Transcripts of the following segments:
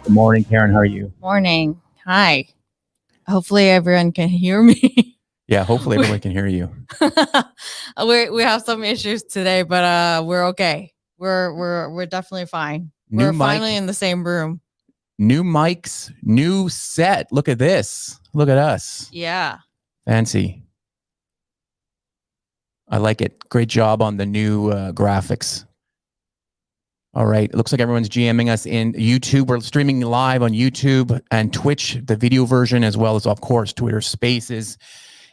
Good morning, Karen. How are you? Morning. Hi. Hopefully everyone can hear me. Yeah, hopefully everyone can hear you. we have some issues today, but we're okay. We're definitely fine. We're finally in the same room. New mics, new set. Look at this. Look at us. Yeah. Fancy. I like it. Great job on the new graphics. All right. It looks like everyone's GMing us in YouTube. We're streaming live on YouTube and Twitch, the video version, as well as, of course, Twitter Spaces.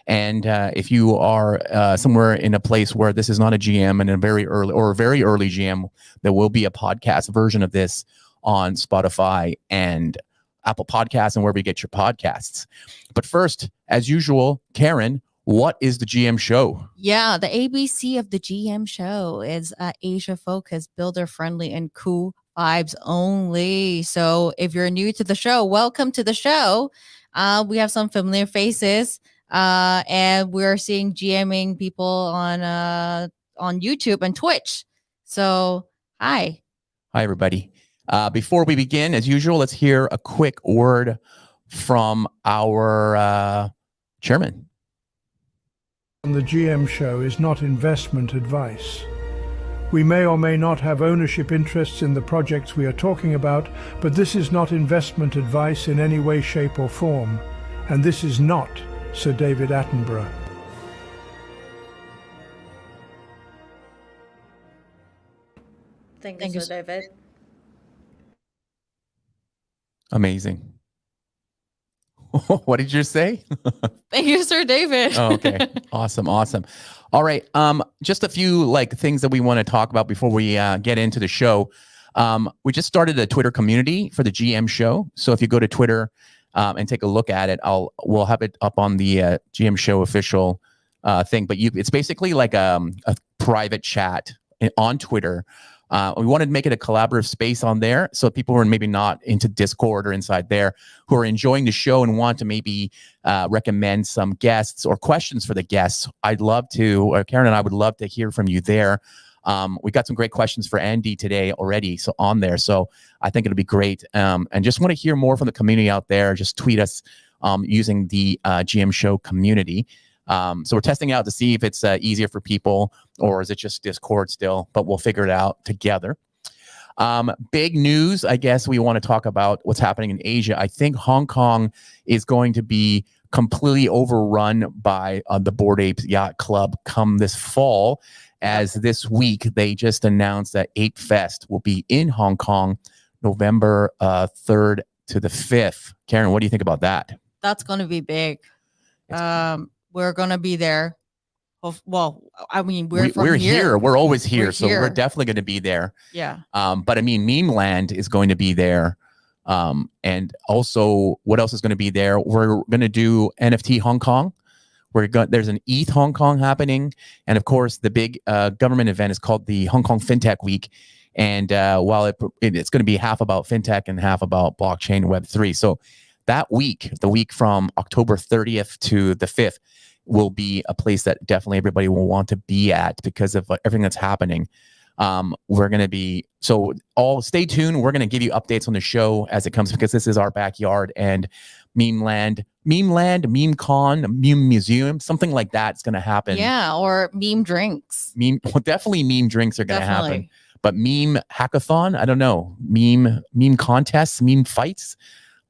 And if you are somewhere in a place where this is not a GM and a very early GM, there will be a podcast version of this on Spotify and Apple Podcasts and wherever you get your podcasts. But first, as usual, Karen, what is the GM show? Yeah, the ABC of the GM show is Asia focused, builder friendly, and cool vibes only. So if you're new to the show, welcome to the show. We have some familiar faces, and we're seeing GMing people on YouTube and Twitch. So hi everybody. Before we begin, as usual, let's hear a quick word from our chairman. The GM show is not investment advice. We may or may not have ownership interests in the projects we are talking about, but this is not investment advice in any way, shape, or form. And this is not Sir David Attenborough. Thank you, Sir David. Amazing. What did you say? Thank you, Sir David. Oh, okay. Awesome. All right. Just a few things that we want to talk about before we get into the show. We just started a Twitter community for the GM show. So if you go to Twitter and take a look at it, we'll have it up on the GM show official thing. But it's basically like a private chat on Twitter. We wanted to make it a collaborative space on there, so people who are maybe not into Discord or inside there, who are enjoying the show and want to maybe recommend some guests or questions for the guests. I'd love to, or Karen and I would love to hear from you there. We got some great questions for Andy today already, so on there. So I think it'll be great. And just want to hear more from the community out there. Just tweet us using the GM show community. So we're testing out to see if it's easier for people, or is it just Discord still, but we'll figure it out together. Big news, I guess we want to talk about what's happening in Asia. I think Hong Kong is going to be completely overrun by the Bored Apes Yacht Club come this fall, as this week they just announced that Ape Fest will be in Hong Kong November 3rd to the 5th. Karen, what do you think about that? That's going to be big. We're going to be there. Well, I mean, we're here. We're always here. We're definitely going to be there. Yeah. But I mean, Meme Land is going to be there. And also, what else is going to be there? We're going to do NFT Hong Kong. There's an ETH Hong Kong happening. And of course, the big government event is called the Hong Kong FinTech Week. And while it's going to be half about FinTech and half about blockchain Web3. So that week, the week from October 30th to the 5th, will be a place that definitely everybody will want to be at because of everything that's happening. We're going to be, so stay tuned. We're going to give you updates on the show as it comes, because this is our backyard. And Meme Land, Meme Con, Meme Museum, something like that's going to happen. Yeah, or meme drinks. Well, definitely meme drinks are going to happen. Definitely. But meme hackathon, I don't know. Meme contests, meme fights.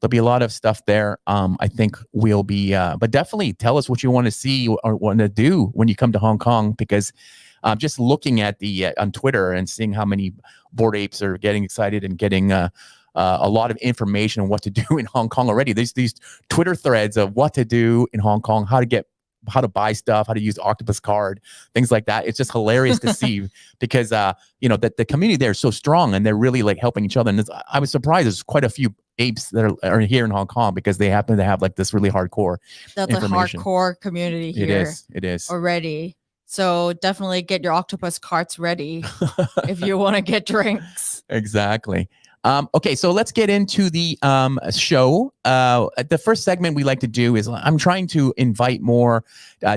There'll be a lot of stuff there. I think we'll be, but definitely tell us what you want to see or want to do when you come to Hong Kong, because just looking at the on Twitter and seeing how many Bored Apes are getting excited and getting a lot of information on what to do in Hong Kong already. There's these Twitter threads of what to do in Hong Kong, how to buy stuff, how to use Octopus Card, things like that. It's just hilarious to see because you know that the community there is so strong and they're really like helping each other. And I was surprised there's quite a few apes that are here in Hong Kong because they happen to have like this really hardcore information. A hardcore community here. It is already. So definitely get your Octopus carts ready if you want to get drinks. Exactly. Okay, so let's get into the show. The first segment we like to do is I'm trying to invite more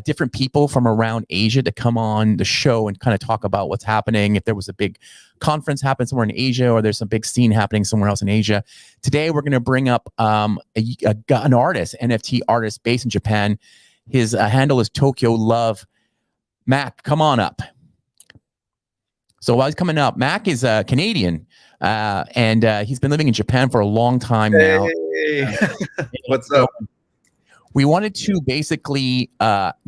different people from around Asia to come on the show and kind of talk about what's happening. If there was a big conference happening somewhere in Asia or there's some big scene happening somewhere else in Asia. Today, we're going to bring up an artist, NFT artist based in Japan. His handle is Tokyo Love. Mac, come on up. So while he's coming up, Mac is a Canadian. And he's been living in Japan for a long time now. Hey. What's up? We wanted to basically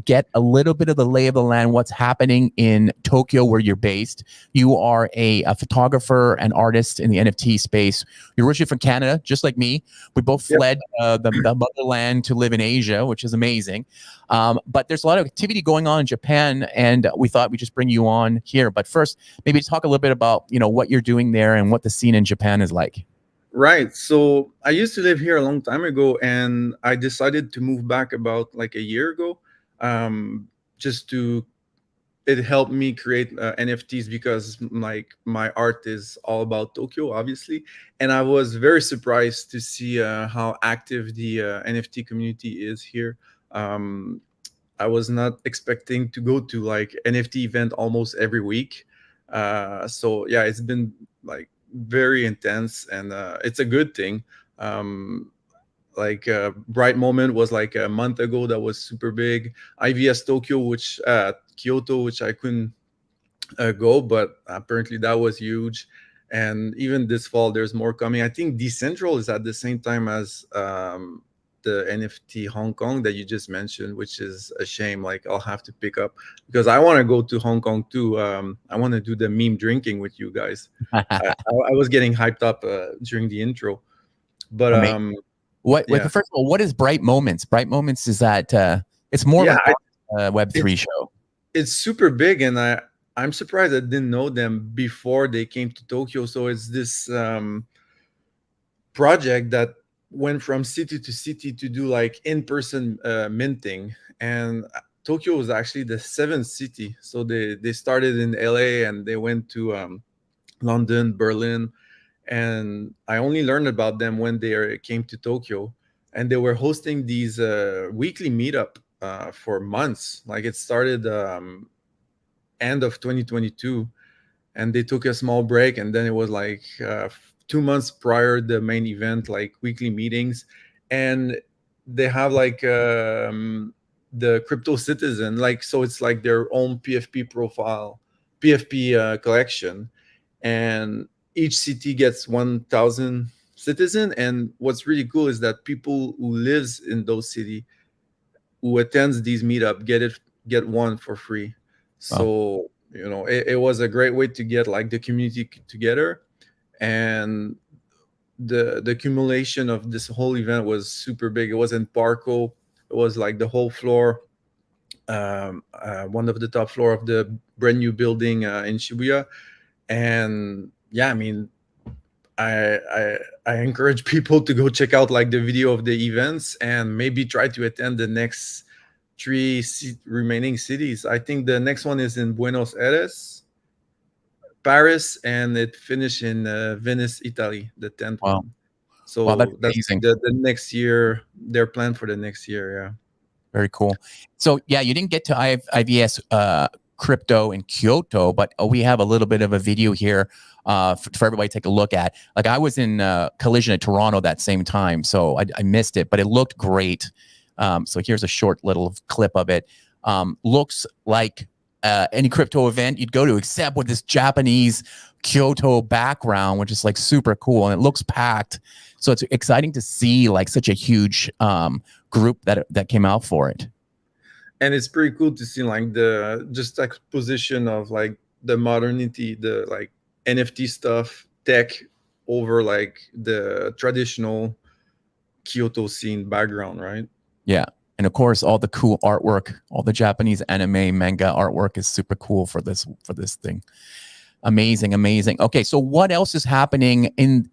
get a little bit of the lay of the land, what's happening in Tokyo, where you're based. You are a photographer and artist in the NFT space. You're originally from Canada, just like me. We both fled the motherland to live in Asia, which is amazing. But there's a lot of activity going on in Japan, and we thought we'd just bring you on here. But first, maybe talk a little bit about what you're doing there and what the scene in Japan is like. Right. So I used to live here a long time ago, and I decided to move back about like a year ago. It helped me create NFTs because like my art is all about Tokyo, obviously. And I was very surprised to see how active the NFT community is here. I was not expecting to go to like NFT event almost every week. So yeah, it's been like very intense, and it's a good thing. Bright Moment was like a month ago, that was super big. IVS Tokyo, which Kyoto, which I couldn't go, but apparently that was huge. And even this fall there's more coming. I think Decentral is at the same time as the NFT Hong Kong that you just mentioned, which is a shame. Like I'll have to pick up because I want to go to Hong Kong too. I want to do the meme drinking with you guys. I was getting hyped up during the intro, but first of all, what is Bright Moments? Bright Moments is that it's more like a Web3 show. It's super big, and I'm surprised I didn't know them before they came to Tokyo. So it's this project that went from city to city to do like in-person minting, and Tokyo was actually the 7th city. So they started in LA and they went to London, Berlin, and I only learned about them when they came to Tokyo, and they were hosting these weekly meetup for months. Like it started end of 2022, and they took a small break, and then it was like 2 months prior the main event, like weekly meetings. And they have like the Crypto Citizen, like, so it's like their own PFP profile, PFP collection, and each city gets 1,000 citizen. And what's really cool is that people who lives in those city who attends these meetup get one for free. So it was a great way to get like the community together. And the accumulation of this whole event was super big. It was in Parco. It was like the whole floor, one of the top floor of the brand new building in Shibuya. And yeah, I mean, I encourage people to go check out like the video of the events and maybe try to attend the next 3 remaining cities. I think the next one is in Buenos Aires, Paris, and it finished in Venice, Italy, the 10th one. So that's amazing. The next year, their plan for the next year. Yeah. Very cool. So yeah, you didn't get to IVS crypto in Kyoto, but we have a little bit of a video here for everybody to take a look at. Like I was in Collision at Toronto that same time, so I missed it, but it looked great. So here's a short little clip of it. Looks like any crypto event you'd go to, except with this Japanese Kyoto background, which is like super cool, and it looks packed. So it's exciting to see like such a huge group that came out for it. And it's pretty cool to see like the just exposition of like the modernity, the like NFT stuff, tech over like the traditional Kyoto scene background, right? Yeah. And of course, all the cool artwork, all the Japanese anime, manga artwork is super cool for this thing. Amazing, amazing. Okay, so what else is happening in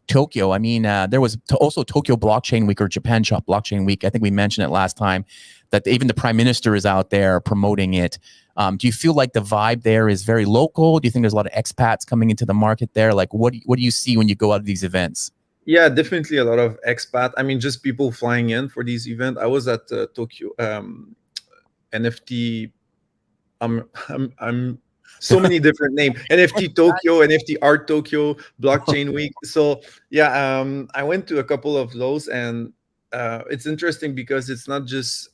Tokyo? I mean, there was also Tokyo Blockchain Week or Japan Shop Blockchain Week. I think we mentioned it last time that even the Prime Minister is out there promoting it. Do you feel like the vibe there is very local? Do you think there's a lot of expats coming into the market there? Like, what do you see when you go out of these events? Yeah, definitely a lot of expat. I mean, just people flying in for these events. I was at Tokyo NFT. I'm so many different names. NFT Tokyo, NFT Art Tokyo, Blockchain Week. So yeah, I went to a couple of those, and it's interesting because it's not just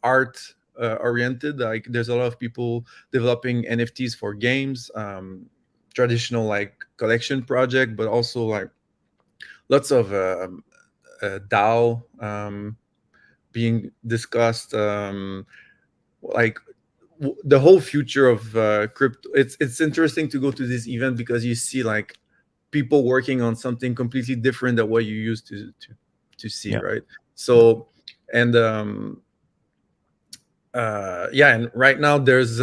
art oriented. Like there's a lot of people developing NFTs for games, traditional like collection project, but also like lots of DAO being discussed, like the whole future of crypto. It's interesting to go to this event because you see like people working on something completely different than what you used to see, right? So and yeah, and right now there's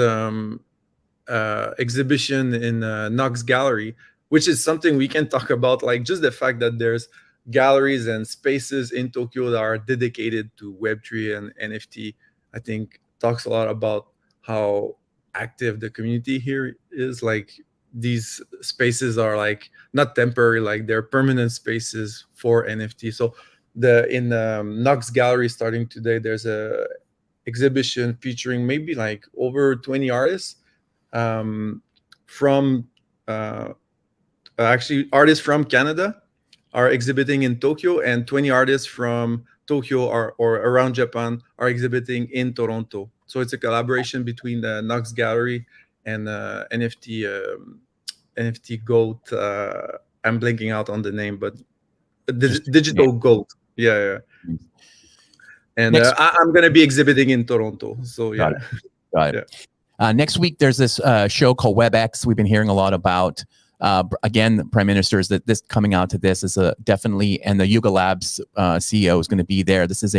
exhibition in Knox Gallery, which is something we can talk about, like just the fact that there's galleries and spaces in Tokyo that are dedicated to Web3 and NFT, I think talks a lot about how active the community here is. Like these spaces are like not temporary, like they're permanent spaces for NFT. So in Knox Gallery starting today, there's a exhibition featuring maybe like over 20 artists from actually artists from Canada are exhibiting in Tokyo, and 20 artists from Tokyo or around Japan are exhibiting in Toronto. So it's a collaboration between the Knox Gallery and NFT Goat. I'm blanking out on the name, but Digital Goat. Yeah. And I'm going to be exhibiting in Toronto. So yeah. Got it. Yeah. Next week, there's this show called WebX. We've been hearing a lot about. Again, the Prime Minister is that this coming out to this is definitely, and the Yuga Labs CEO is going to be there. This is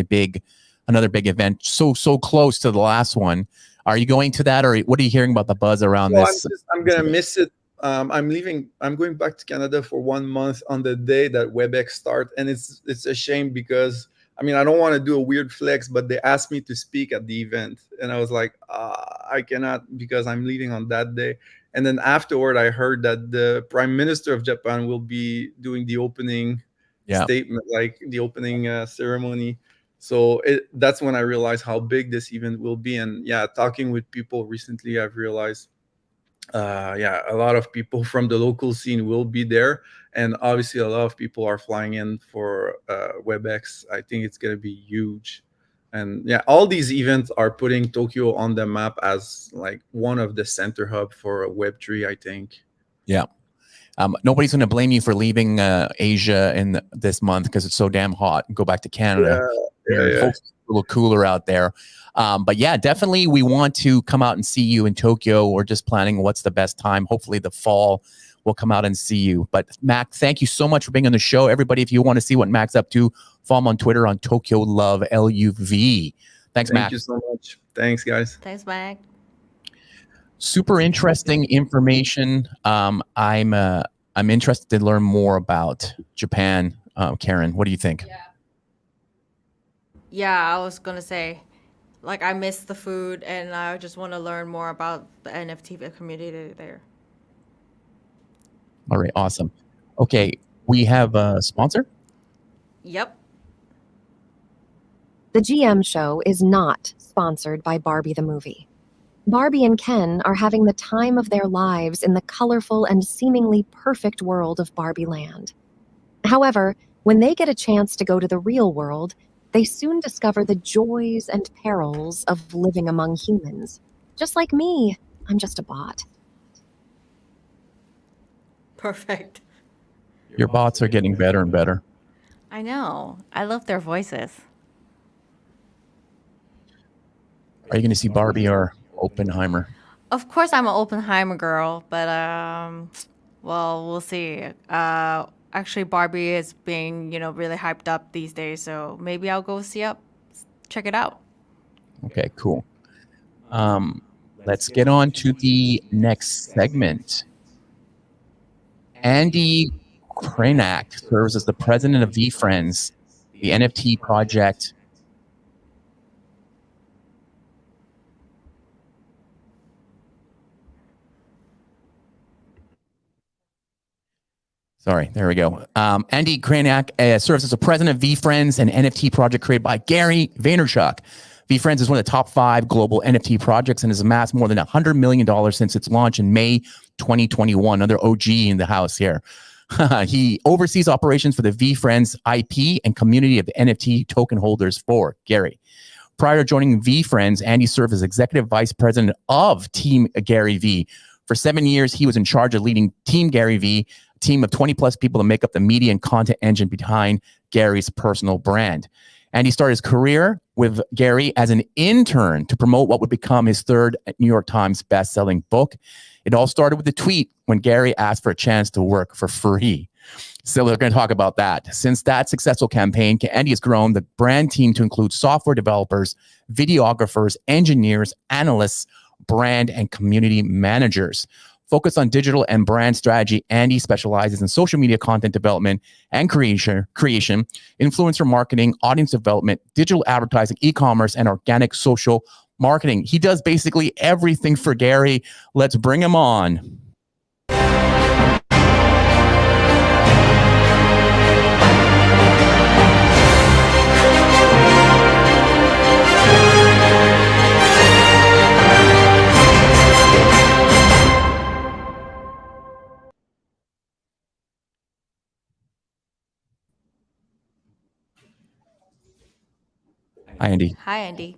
another big event. So close to the last one. Are you going to that, or what are you hearing about the buzz around this? I'm going to miss it. I'm leaving. I'm going back to Canada for 1 month on the day that WebX starts, and it's a shame because I mean I don't want to do a weird flex, but they asked me to speak at the event, and I was like, I cannot because I'm leaving on that day. And then afterward, I heard that the Prime Minister of Japan will be doing the opening statement, like the opening ceremony. So that's when I realized how big this event will be. And yeah, talking with people recently, I've realized, a lot of people from the local scene will be there. And obviously, a lot of people are flying in for WebX. I think it's going to be huge. And yeah, all these events are putting Tokyo on the map as like one of the center hub for Web3, I think. Yeah. Nobody's going to blame you for leaving Asia in this month because it's so damn hot. Go back to Canada. Yeah. It's a little cooler out there. But yeah, definitely we want to come out and see you in Tokyo. We're just planning what's the best time. Hopefully the fall we'll come out and see you. But Mac, thank you so much for being on the show. Everybody, if you want to see what Mac's up to, follow him on Twitter on Tokyo Love LUV. Thanks, Mac. Thank you so much. Thanks, guys. Thanks, Mac. Super interesting information. I'm interested to learn more about Japan. Karen, what do you think? Yeah, I was gonna say, like, I miss the food, and I just want to learn more about the NFT community there. All right, awesome. Okay, we have a sponsor. Yep. The GM Show is not sponsored by Barbie the Movie. Barbie and Ken are having the time of their lives in the colorful and seemingly perfect world of Barbie Land. However, when they get a chance to go to the real world, they soon discover the joys and perils of living among humans. Just like me, I'm just a bot. Perfect. Your bots are getting better and better. I know. I love their voices. Are you going to see Barbie or Oppenheimer? Of course, I'm an Oppenheimer girl, but well, we'll see. Actually, Barbie is being, really hyped up these days, so maybe I'll go check it out. Okay, cool. Let's get on to the next segment. Andy Krenak serves as the president of Vfriends, the NFT project. Sorry, there we go. Andy Krenak serves as the president of Vfriends, an NFT project created by Gary Vaynerchuk. Vfriends is one of the top 5 global NFT projects and has amassed more than $100 million since its launch in May 2021. Another OG in the house here. He oversees operations for the Vfriends IP and community of NFT token holders for Gary. Prior to joining Vfriends, Andy served as executive vice president of Team Gary V. For 7 years, he was in charge of leading Team Gary V, a team of 20 plus people to make up the media and content engine behind Gary's personal brand. And he started his career with Gary as an intern to promote what would become his 3rd New York Times best-selling book. It all started with a tweet when Gary asked for a chance to work for free. So we're going to talk about that. Since that successful campaign, Andy has grown the brand team to include software developers, videographers, engineers, analysts, brand and community managers. Focused on digital and brand strategy, Andy specializes in social media content development and creation, influencer marketing, audience development, digital advertising, e-commerce, and organic social marketing. He does basically everything for Gary. Let's bring him on. Hi, Andy. Hi, Andy.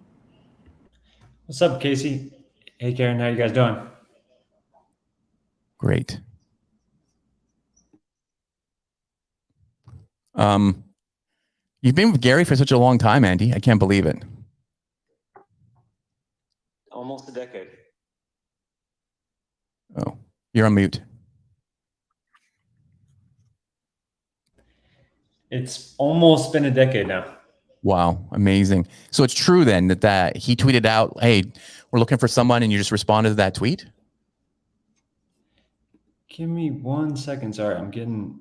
What's up, Casey? Hey, Karen. How you guys doing? Great. You've been with Gary for such a long time, Andy. I can't believe it. Almost a decade. Oh, you're on mute. It's almost been a decade now. Wow, amazing. So it's true then that he tweeted out, hey, we're looking for someone, and you just responded to that tweet? Give me 1 second. Sorry, I'm getting...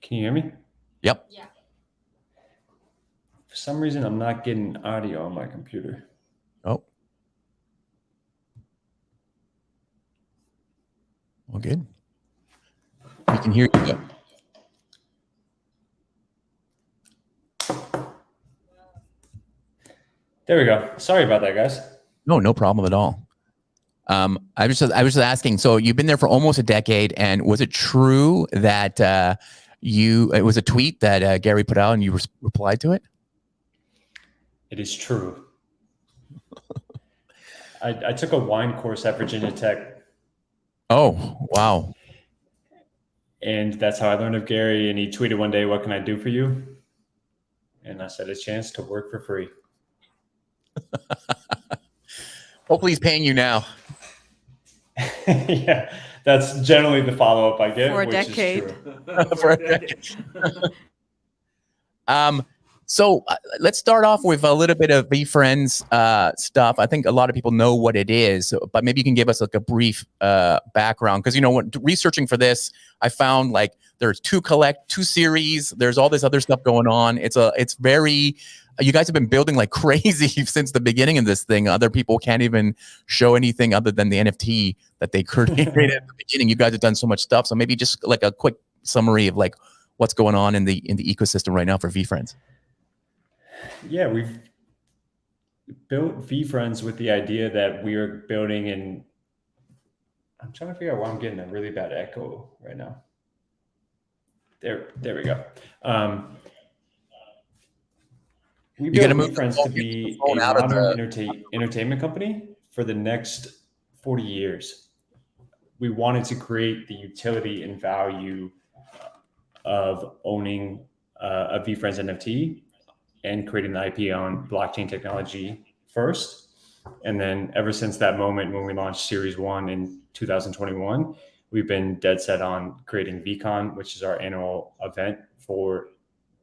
Can you hear me? Yep. Yeah. For some reason, I'm not getting audio on my computer. Oh. Well, good. We can hear you. There we go. Sorry about that, guys. No problem at all. I was just asking. So you've been there for almost a decade, and was it true that it was a tweet that Gary put out and you replied to it? It is true. I took a wine course at Virginia Tech. Oh, wow. And that's how I learned of Gary. And he tweeted one day, "What can I do for you?" And I said, "A chance to work for free." Hopefully he's paying you now. Yeah, that's generally the follow-up I get. For a which decade. Is true. For a decade. So let's start off with a little bit of Veefriends stuff. I think a lot of people know what it is, but maybe you can give us like a brief background. Because, you know, when researching for this, I found like there's two series. There's all this other stuff going on. It's very, you guys have been building like crazy since the beginning of this thing. Other people can't even show anything other than the NFT that they created at the beginning. You guys have done so much stuff. So maybe just like a quick summary of like what's going on in the ecosystem right now for Veefriends. Yeah, we've built Vfriends with the idea that we are building in. I'm trying to figure out why I'm getting a really bad echo right now. There we go. We built Vfriends to be a modern entertainment company for the next 40 years. We wanted to create the utility and value of owning a Vfriends NFT and creating the IP on blockchain technology first. And then ever since that moment when we launched Series 1 in 2021, we've been dead set on creating VCon, which is our annual event for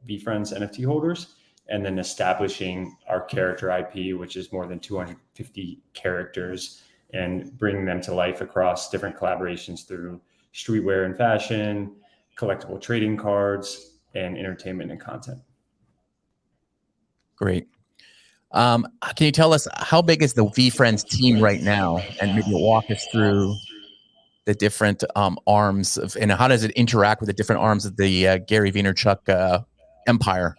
Vfriends NFT holders, and then establishing our character IP, which is more than 250 characters, and bringing them to life across different collaborations through streetwear and fashion, collectible trading cards, and entertainment and content. Great. Can you tell us how big is the Veefriends team right now, and maybe walk us through the different arms of, and how does it interact with the different arms of the Gary Vaynerchuk empire?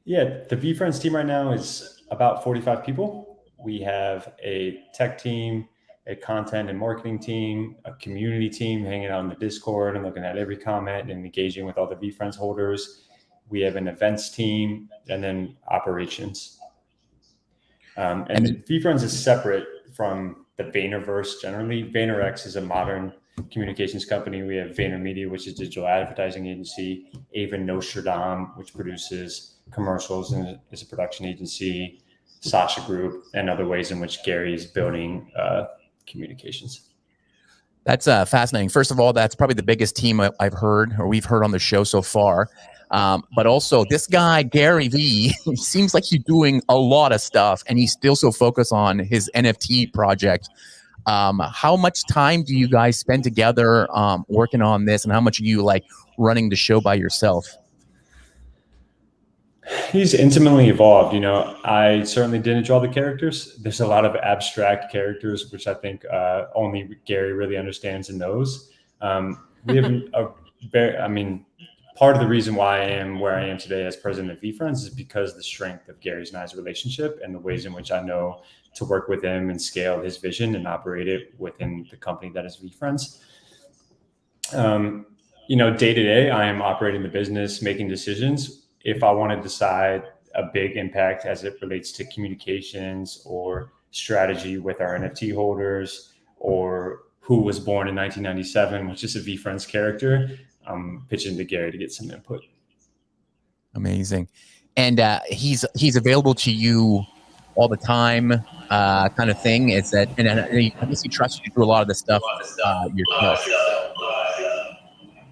Yeah, the Veefriends team right now is about 45 people. We have a tech team, a content and marketing team, a community team hanging out in the Discord and looking at every comment and engaging with all the Veefriends holders. We have an events team, and then operations. And Veefriends is separate from the Vaynerverse generally. VaynerX is a modern communications company. We have VaynerMedia, which is a digital advertising agency. Avon Nostradam, which produces commercials and is a production agency. Sasha Group, and other ways in which Gary is building communications. That's fascinating. First of all, that's probably the biggest team I've heard, or we've heard on the show so far. But also this guy, Gary V, seems like he's doing a lot of stuff, and he's still so focused on his NFT project. How much time do you guys spend together working on this, and how much are you like running the show by yourself? He's intimately involved. You know, I certainly didn't draw the characters. There's a lot of abstract characters, which I think only Gary really understands and knows. We have part of the reason why I am where I am today as president of Veefriends is because the strength of Gary's and I's relationship and the ways in which I know to work with him and scale his vision and operate it within the company that is Veefriends. You know, day to day, I am operating the business, making decisions. If I want to decide a big impact as it relates to communications or strategy with our NFT holders, or who was born in 1997, which is a Veefriends character, I'm pitching to Gary to get some input. Amazing. And he's available to you all the time, kind of thing. Is that, and I guess he trusts you to do a lot of the stuff yourself.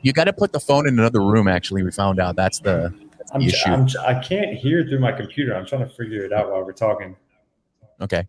You got to put the phone in another room. Actually, we found out that's the issue. I can't hear through my computer. I'm trying to figure it out while we're talking. Okay.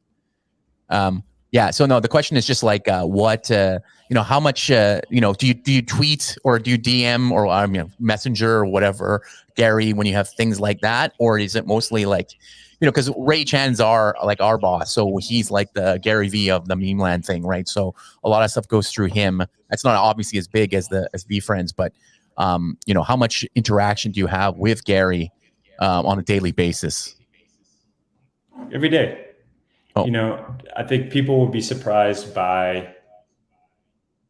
Yeah. So no, the question is just like, what, how much, do you tweet or do you DM or Messenger or whatever, Gary, when you have things like that? Or is it mostly like, because Ray Chan's like our boss. So he's like the Gary V of the meme land thing, right? So a lot of stuff goes through him. It's not obviously as big as Veefriends, but how much interaction do you have with Gary on a daily basis? Every day. Oh. I think people will be surprised by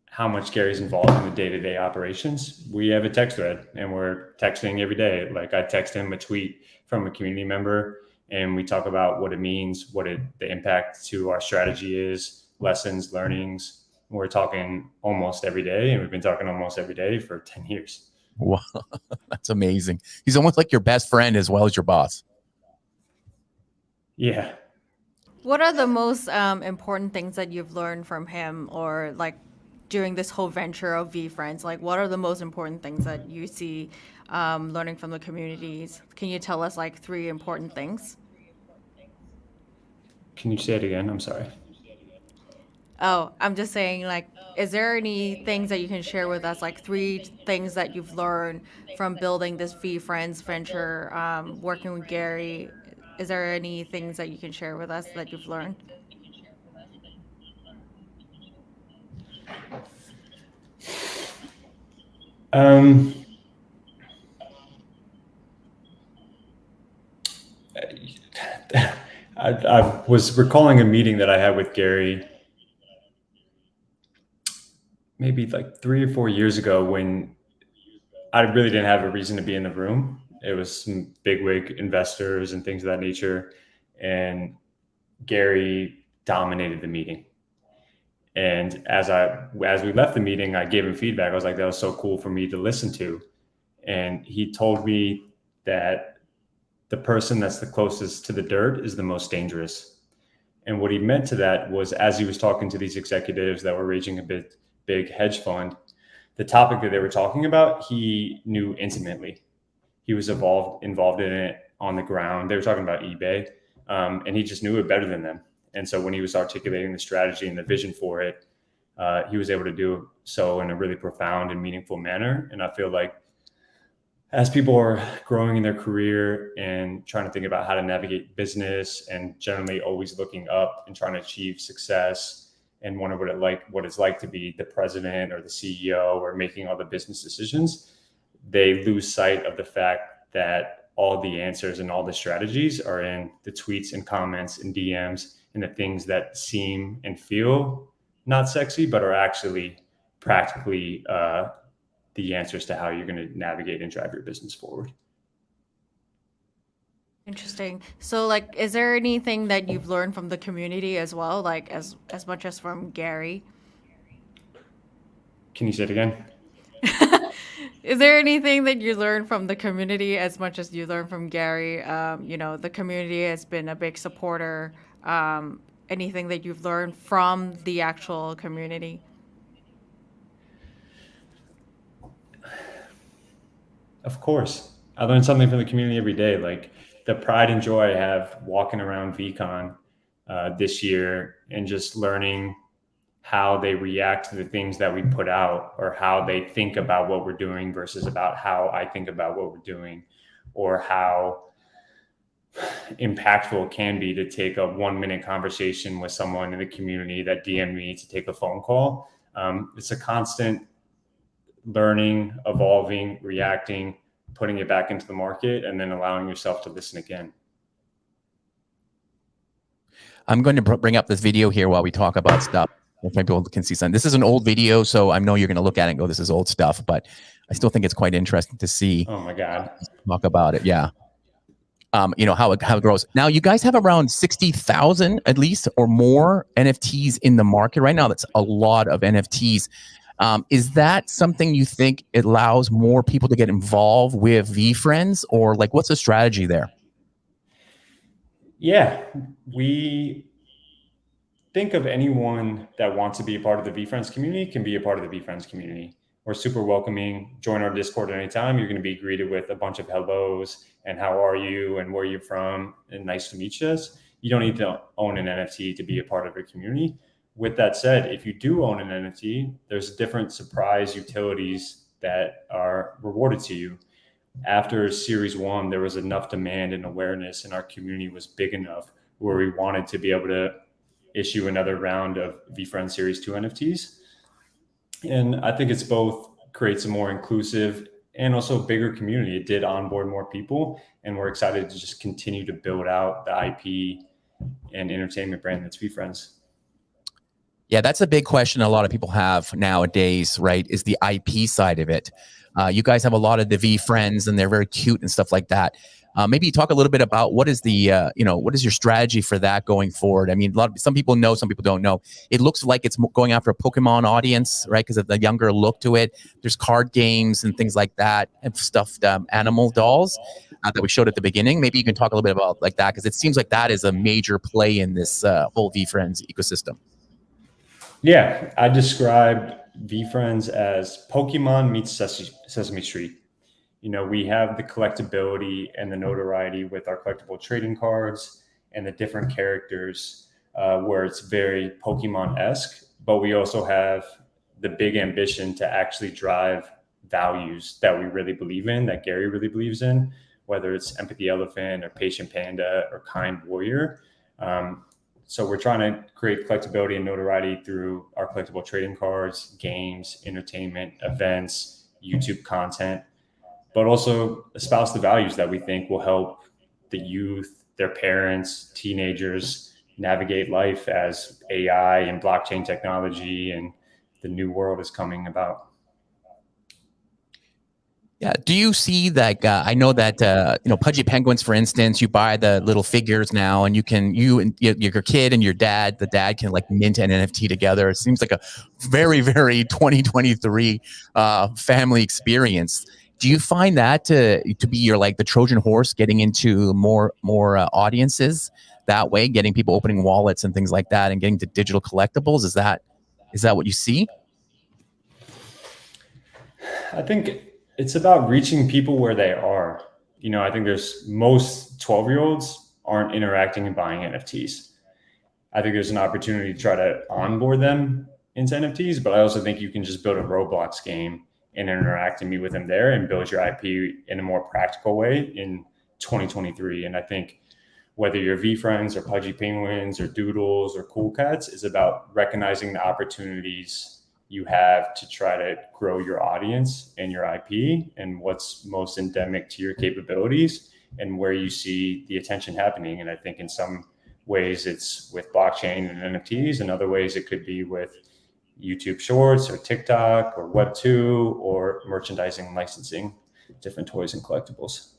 how much Gary's involved in the day-to-day operations. We have a text thread and we're texting every day. Like I text him a tweet from a community member and we talk about what it means, the impact to our strategy is, lessons, learnings. We're talking almost every day, and we've been talking almost every day for 10 years. Wow, that's amazing. He's almost like your best friend as well as your boss. Yeah. What are the most important things that you've learned from him, or like during this whole venture of Veefriends? Like, what are the most important things that you see learning from the communities. Can you tell us like 3 important things? Can you say it again? I'm sorry. Oh, I'm just saying, like, is there any things that you can share with us, like 3 things that you've learned from building this Vfriends venture, working with Gary? Is there any things that you can share with us that you've learned? I was recalling a meeting that I had with Gary maybe like 3 or 4 years ago when I really didn't have a reason to be in the room. It was some bigwig investors and things of that nature. And Gary dominated the meeting. And as we left the meeting, I gave him feedback. I was like, that was so cool for me to listen to. And he told me that the person that's the closest to the dirt is the most dangerous. And what he meant to that was, as he was talking to these executives that were raising a big hedge fund, the topic that they were talking about, he knew intimately. He was involved in it on the ground. They were talking about eBay, and he just knew it better than them. And so when he was articulating the strategy and the vision for it, he was able to do so in a really profound and meaningful manner. And I feel like as people are growing in their career and trying to think about how to navigate business and generally always looking up and trying to achieve success and wonder what it's like to be the president or the CEO or making all the business decisions, they lose sight of the fact that all the answers and all the strategies are in the tweets and comments and DMs and the things that seem and feel not sexy, but are actually practically the answers to how you're going to navigate and drive your business forward. Interesting. So, like, is there anything that you've learned from the community as well, like as much as from Gary? Can you say it again? Is there anything that you learned from the community as much as you learned from Gary? The community has been a big supporter. Anything that you've learned from the actual community? Of course. I learn something from the community every day. Like the pride and joy I have walking around VCon this year and just learning how they react to the things that we put out, or how they think about what we're doing versus about how I think about what we're doing, or how impactful it can be to take a 1-minute conversation with someone in the community that DM me to take a phone call. It's a constant learning, evolving, reacting, putting it back into the market, and then allowing yourself to listen again. I'm going to bring up this video here while we talk about stuff. If people can see something. This is an old video, so I know you're going to look at it and go, this is old stuff, but I still think it's quite interesting to see. Oh my God. Talk about it. Yeah. How it grows. Now you guys have around 60,000 at least or more NFTs in the market right now. That's a lot of NFTs. Is that something you think it allows more people to get involved with Vfriends, or like what's the strategy there? Yeah, we think of anyone that wants to be a part of the Vfriends community can be a part of the Vfriends community. We're super welcoming. Join our Discord anytime. You're going to be greeted with a bunch of hellos and how are you and where you're from and nice to meet you. You don't need to own an NFT to be a part of your community. With that said, if you do own an NFT, there's different surprise utilities that are rewarded to you. After Series 1, there was enough demand and awareness, and our community was big enough where we wanted to be able to issue another round of Vfriends Series 2 NFTs. And I think it's both creates a more inclusive and also bigger community. It did onboard more people, and we're excited to just continue to build out the IP and entertainment brand that's Vfriends. Yeah, that's a big question a lot of people have nowadays, right? Is the IP side of it. You guys have a lot of the Vfriends, and they're very cute and stuff like that. Maybe you talk a little bit about what is the, what is your strategy for that going forward? I mean, some people know, some people don't know. It looks like it's going after a Pokemon audience, right? Because of the younger look to it. There's card games and things like that, and stuffed animal dolls that we showed at the beginning. Maybe you can talk a little bit about like that, because it seems like that is a major play in this whole Vfriends ecosystem. Yeah, I described Vfriends as Pokemon meets Sesame Street. We have the collectability and the notoriety with our collectible trading cards and the different characters where it's very Pokemon-esque, but we also have the big ambition to actually drive values that we really believe in, that Gary really believes in, whether it's empathy elephant or patient panda or kind warrior. So we're trying to create collectability and notoriety through our collectible trading cards, games, entertainment, events, YouTube content, but also espouse the values that we think will help the youth, their parents, teenagers navigate life as AI and blockchain technology and the new world is coming about. Yeah. Do you see that? I know that Pudgy Penguins, for instance, you buy the little figures now, and you and your kid and your dad, the dad can like mint an NFT together. It seems like a very, very 2023 family experience. Do you find that to be your like the Trojan horse, getting into more audiences that way, getting people opening wallets and things like that, and getting to digital collectibles? Is that what you see? I think it's about reaching people where they are. I think most 12-year-olds aren't interacting and buying NFTs. I think there's an opportunity to try to onboard them into NFTs, but I also think you can just build a Roblox game and interact and meet with them there and build your IP in a more practical way in 2023. And I think whether you're Vfriends or Pudgy Penguins or Doodles or Cool Cats is about recognizing the opportunities you have to try to grow your audience and your IP and what's most endemic to your capabilities and where you see the attention happening. And I think in some ways it's with blockchain and NFTs, and other ways it could be with YouTube Shorts or TikTok or Web2 or merchandising and licensing different toys and collectibles.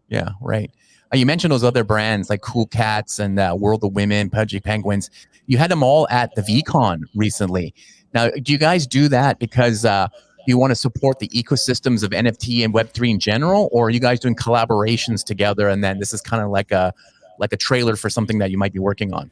Yeah, right. You mentioned those other brands like Cool Cats and World of Women, Pudgy Penguins. You had them all at the VCon recently. Now, do you guys do that because you want to support the ecosystems of NFT and Web3 in general, or are you guys doing collaborations together, and then this is kind of like a trailer for something that you might be working on?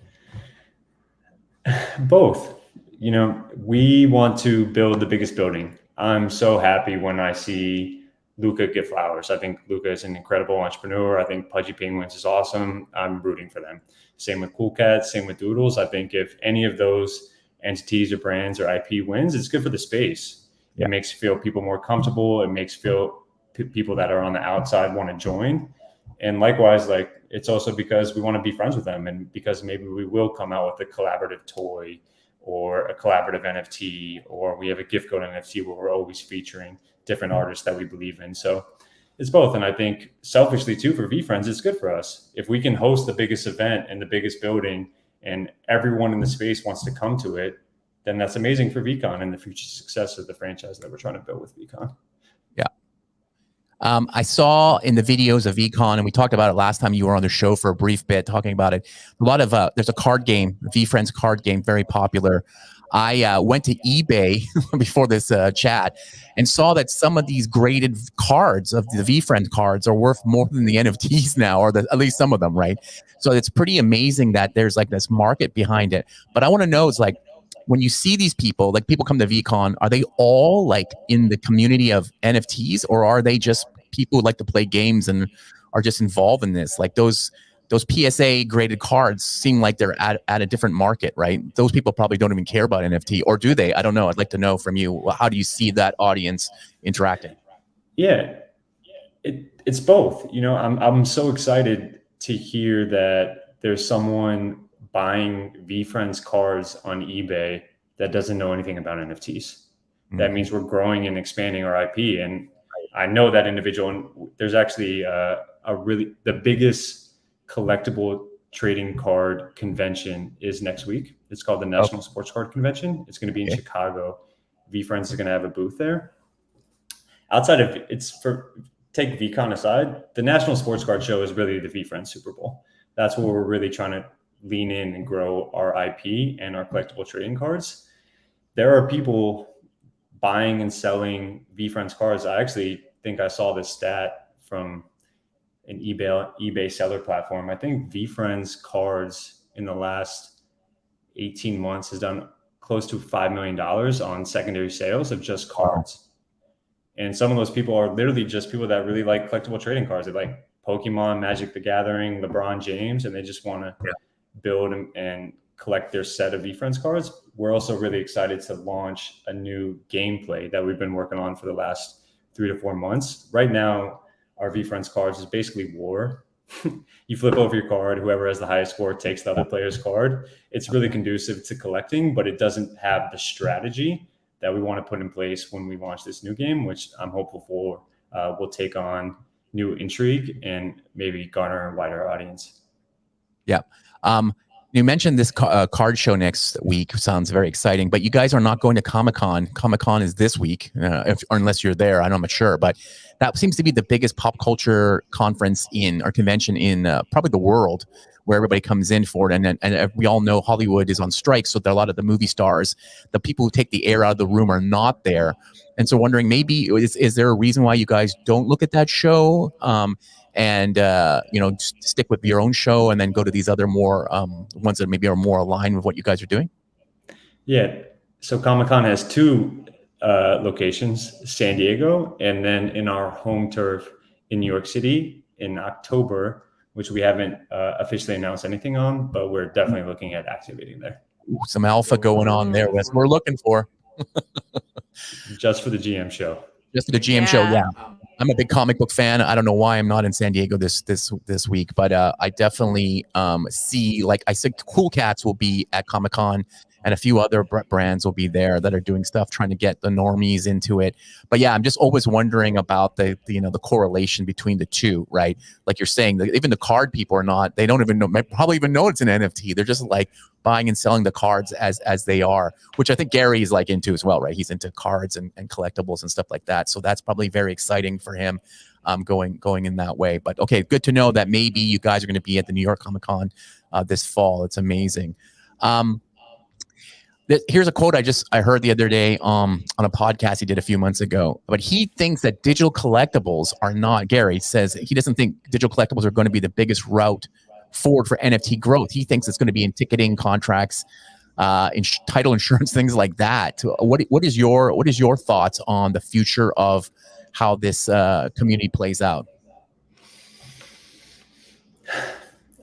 Both. We want to build the biggest building. I'm so happy when I see Luca get flowers. I think Luca is an incredible entrepreneur. I think Pudgy Penguins is awesome. I'm rooting for them. Same with Cool Cats, same with Doodles. I think if any of those entities or brands or IP wins, it's good for the space. Yeah. It makes people more comfortable. It makes people that are on the outside want to join. And likewise, it's also because we want to be friends with them, and because maybe we will come out with a collaborative toy or a collaborative NFT, or we have a gift code NFT where we're always featuring different artists that we believe in. So it's both. And I think selfishly too, for Vfriends, it's good for us. If we can host the biggest event in the biggest building and everyone in the space wants to come to it, then that's amazing for VCon and the future success of the franchise that we're trying to build with VCon. Yeah. I saw in the videos of VCon, and we talked about it last time you were on the show for a brief bit, talking about it. A lot of there's a card game, Vfriends card game, very popular. I went to eBay before this chat and saw that some of these graded cards of the Vfriend cards are worth more than the NFTs now, or at least some of them, right? So it's pretty amazing that there's like this market behind it. But I want to know, it's like, when you see these people, like people come to VCon, are they all like in the community of NFTs, or are they just people who like to play games and are just involved in this? Like those PSA graded cards seem like they're at a different market, right? Those people probably don't even care about NFT, or do they? I don't know. I'd like to know from you. How do you see that audience interacting? Yeah, it's both. I'm so excited to hear that there's someone buying Vfriends cards on eBay that doesn't know anything about NFTs. Mm-hmm. That means we're growing and expanding our IP. And I know that individual, and there's actually the biggest collectible trading card convention is next week. It's called the National Sports Card Convention. It's going to be in Chicago. Vfriends is going to have a booth there. Outside of take VCon aside, the National Sports Card Show is really the Vfriends Super Bowl. That's where we're really trying to lean in and grow our IP and our collectible trading cards. There are people buying and selling Vfriends cards. I actually think I saw this stat from an eBay seller platform. I think Vfriends cards in the last 18 months has done close to $5 million on secondary sales of just cards. And some of those people are literally just people that really like collectible trading cards. They like Pokemon, Magic the Gathering, LeBron James, and they just want to build and collect their set of Vfriends cards. We're also really excited to launch a new gameplay that we've been working on for the last 3 to 4 months. Right now, our Vfriends cards is basically war. You flip over your card, whoever has the highest score takes the other player's card. It's really conducive to collecting, but it doesn't have the strategy that we want to put in place when we launch this new game, which I'm hopeful for will take on new intrigue and maybe garner a wider audience. Yeah. You mentioned this card show next week. Sounds very exciting, but you guys are not going to ComicCon. ComicCon is this week, or unless you're there. I'm not sure, but that seems to be the biggest pop culture conference or convention in probably the world, where everybody comes in for it. And we all know Hollywood is on strike, so there are a lot of the movie stars, the people who take the air out of the room, are not there. And so wondering, maybe is there a reason why you guys don't look at that show? And stick with your own show and then go to these other more ones that maybe are more aligned with what you guys are doing? Yeah. So ComicCon has 2 locations, San Diego, and then in our home turf in New York City in October, which we haven't officially announced anything on, but we're definitely looking at activating there. Ooh, some alpha going on there. That's what we're looking for. Just for the GM show. Just for the GM show, yeah. I'm a big comic book fan. I don't know why I'm not in San Diego this week, but I definitely see, like I said, Cool Cats will be at Comic-Con, and a few other brands will be there that are doing stuff trying to get the normies into it. But yeah, I'm just always wondering about the correlation between the two, right? Like you're saying, even the card people are not, they don't even know, probably even know it's an NFT. They're just like buying and selling the cards as they are, which I think Gary is like into as well, right? He's into cards and collectibles and stuff like that. So that's probably very exciting for him going in that way. But okay, good to know that maybe you guys are going to be at the New York Comic-Con this fall. It's amazing. Here's a quote I heard the other day on a podcast he did a few months ago. But he thinks that digital collectibles are not. Gary says he doesn't think digital collectibles are going to be the biggest route forward for NFT growth. He thinks it's going to be in ticketing, contracts, title insurance, things like that. What is your thoughts on the future of how this community plays out?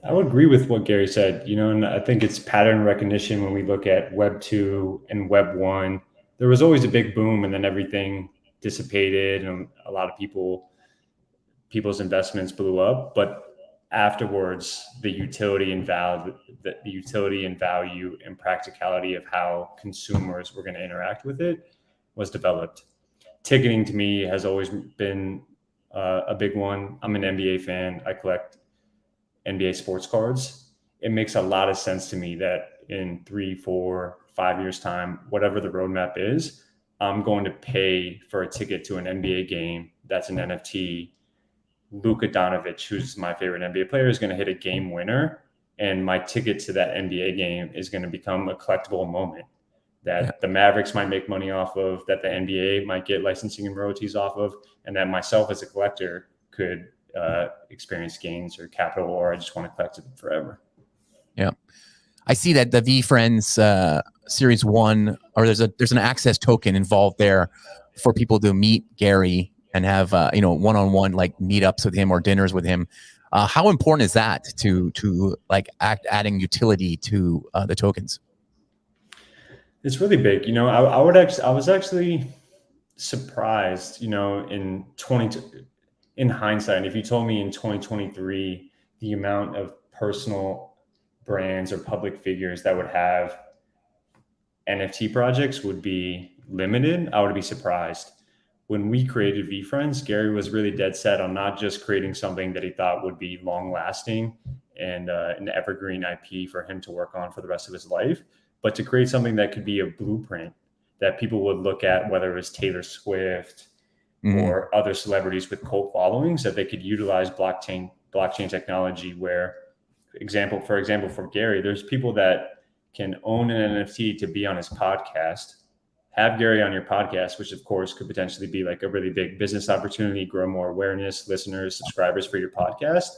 I would agree with what Gary said, and I think it's pattern recognition when we look at Web 2 and Web 1. There was always a big boom and then everything dissipated and a lot of people's investments blew up. But afterwards, the utility and value and practicality of how consumers were going to interact with it was developed. Ticketing to me has always been a big one. I'm an NBA fan. I collect NBA sports cards. It makes a lot of sense to me that in 3, 4, 5 years time, whatever the roadmap is, I'm going to pay for a ticket to an NBA game that's an NFT. Luka Doncic, who's my favorite NBA player, is going to hit a game winner, and my ticket to that NBA game is going to become a collectible moment that the Mavericks might make money off of, that the NBA might get licensing and royalties off of, and that myself as a collector could experience gains or capital, or I just want to collect it forever. Yeah. I see that the Vfriends Series 1, or there's an access token involved there for people to meet Gary and have one-on-one like meetups with him or dinners with him. How important is that to like adding utility to the tokens? It's really big. I was actually surprised, in hindsight, if you told me in 2023, the amount of personal brands or public figures that would have NFT projects would be limited, I would be surprised. When we created Vfriends, Gary was really dead set on not just creating something that he thought would be long lasting and an evergreen IP for him to work on for the rest of his life, but to create something that could be a blueprint that people would look at, whether it was Taylor Swift, or other celebrities with cult followings, that they could utilize blockchain technology where, for example, for Gary, there's people that can own an NFT to be on his podcast, have Gary on your podcast, which of course could potentially be like a really big business opportunity, grow more awareness, listeners, subscribers for your podcast.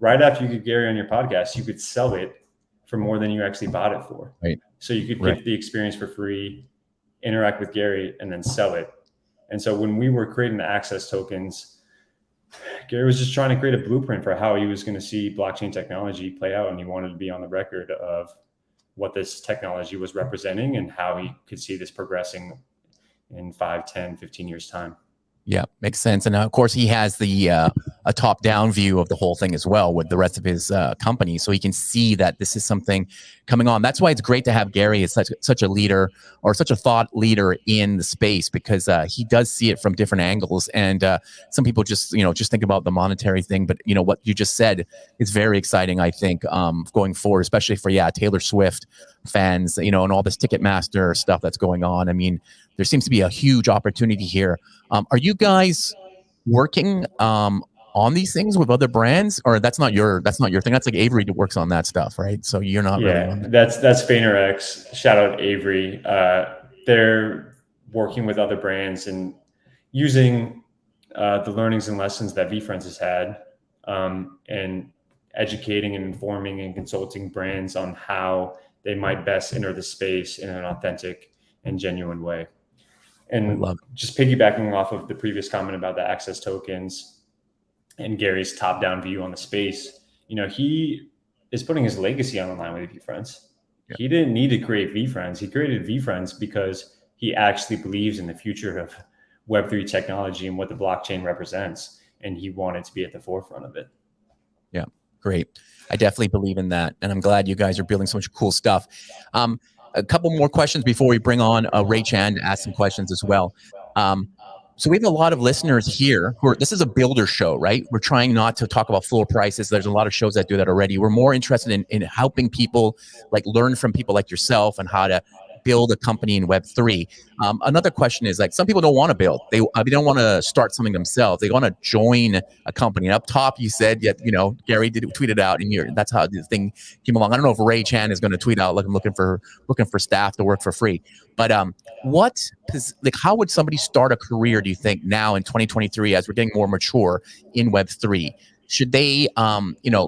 Right after you get Gary on your podcast, you could sell it for more than you actually bought it for. Right. So you could get the experience for free, interact with Gary, and then sell it. And so when we were creating the access tokens, Gary was just trying to create a blueprint for how he was going to see blockchain technology play out. And he wanted to be on the record of what this technology was representing and how he could see this progressing in 5, 10, 15 years time. Yeah, makes sense. And of course, he has the a top-down view of the whole thing as well with the rest of his company, so he can see that this is something coming on. That's why it's great to have Gary as such a leader, or such a thought leader in the space, because he does see it from different angles. And some people just think about the monetary thing, but what you just said is very exciting. I think going forward, especially for Taylor Swift fans, and all this Ticketmaster stuff that's going on. I mean, there seems to be a huge opportunity here. Are you guys working on these things with other brands, or that's not your thing? That's like Avery that works on that stuff, right? So you're not really on that. That's VaynerX. Shout out Avery. They're working with other brands and using the learnings and lessons that Vfriends has had, and educating and informing and consulting brands on how they might best enter the space in an authentic and genuine way. And just piggybacking off of the previous comment about the access tokens and Gary's top-down view on the space, he is putting his legacy on the line with Vfriends. Yeah. He didn't need to create Vfriends. He created Vfriends because he actually believes in the future of Web3 technology and what the blockchain represents, and he wanted to be at the forefront of it. Yeah, great. I definitely believe in that, and I'm glad you guys are building so much cool stuff. A couple more questions before we bring on Ray Chan to ask some questions as well. So we have a lot of listeners here this is a builder show, right? We're trying not to talk about floor prices. There's a lot of shows that do that already. We're more interested in helping people learn from people like yourself and how to build a company in Web3. Another question is some people don't want to build. They don't want to start something themselves. They want to join a company. And up top, you said, Gary tweeted out, and that's how the thing came along. I don't know if Ray Chan is going to tweet out, I'm looking for staff to work for free. But how would somebody start a career, do you think, now in 2023, as we're getting more mature in Web3? Should they,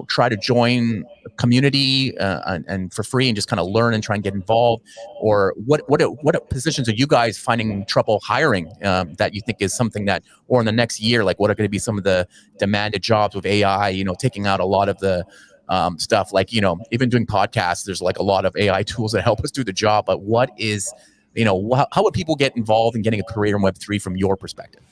try to join a community and for free and just kind of learn and try and get involved? Or what positions are you guys finding trouble hiring that you think is something that, or in the next year, what are going to be some of the demanded jobs with AI, taking out a lot of the stuff, even doing podcasts, there's a lot of AI tools that help us do the job. But what is, how would people get involved in getting a career in Web3 from your perspective?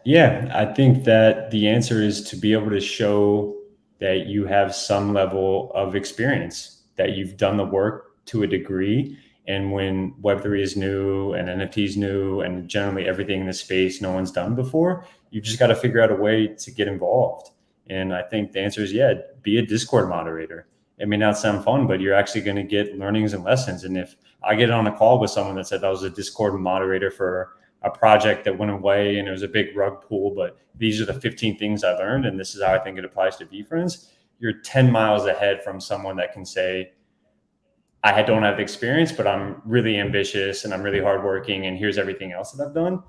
Yeah, I think that the answer is to be able to show that you have some level of experience, that you've done the work to a degree. And when Web3 is new and NFT is new and generally everything in the space no one's done before, you just got to figure out a way to get involved. And I think the answer is, be a Discord moderator. It may not sound fun, but you're actually going to get learnings and lessons. And if I get on a call with someone that said I was a Discord moderator for a project that went away and it was a big rug pull, but these are the 15 things I learned, and this is how I think it applies to Vfriends, you're 10 miles ahead from someone that can say, I don't have the experience, but I'm really ambitious and I'm really hardworking, and here's everything else that I've done.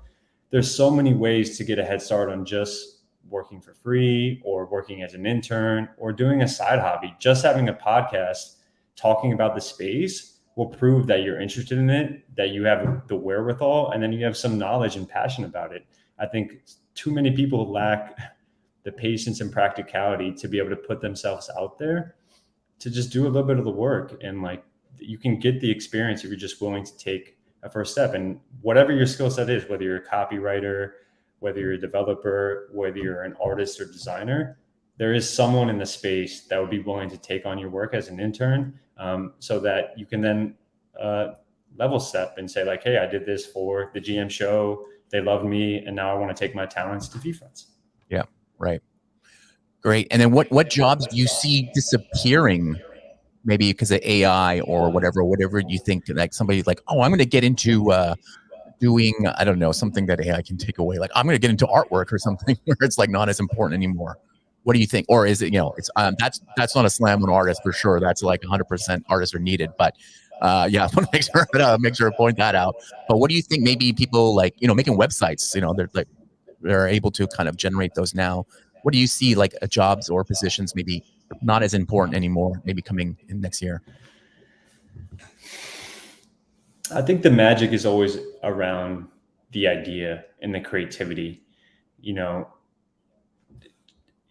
There's so many ways to get a head start on just working for free or working as an intern or doing a side hobby. Just having a podcast talking about the space will prove that you're interested in it, that you have the wherewithal, and then you have some knowledge and passion about it. I think too many people lack the patience and practicality to be able to put themselves out there to just do a little bit of the work. And you can get the experience if you're just willing to take a first step. And whatever your skill set is, whether you're a copywriter, whether you're a developer, whether you're an artist or designer, there is someone in the space that would be willing to take on your work as an intern, so that you can then level step and say hey, I did this for the GM show. They loved me. And now I want to take my talents to Vfriends. Yeah. Right. Great. And then what jobs do you see disappearing, maybe because of AI or whatever you think, somebody's oh, I'm going to get into doing, I don't know, something that AI can take away. I'm going to get into artwork or something where it's not as important anymore. What do you think? Or is it, it's that's not a slam on artists for sure. That's 100% artists are needed. But I want to make sure to point that out. But what do you think? Maybe people making websites, they're able to kind of generate those now. What do you see jobs or positions maybe not as important anymore, maybe coming in next year? I think the magic is always around the idea and the creativity. You know,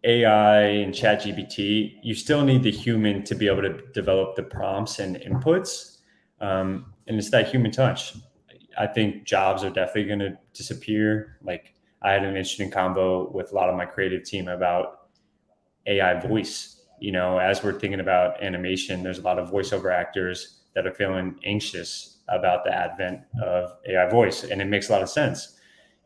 AI and ChatGPT, you still need the human to be able to develop the prompts and inputs. And it's that human touch. I think jobs are definitely going to disappear. Like, I had an interesting convo with a lot of my creative team about AI voice. You know, as we're thinking about animation, there's a lot of voiceover actors that are feeling anxious about the advent of AI voice, and it makes a lot of sense.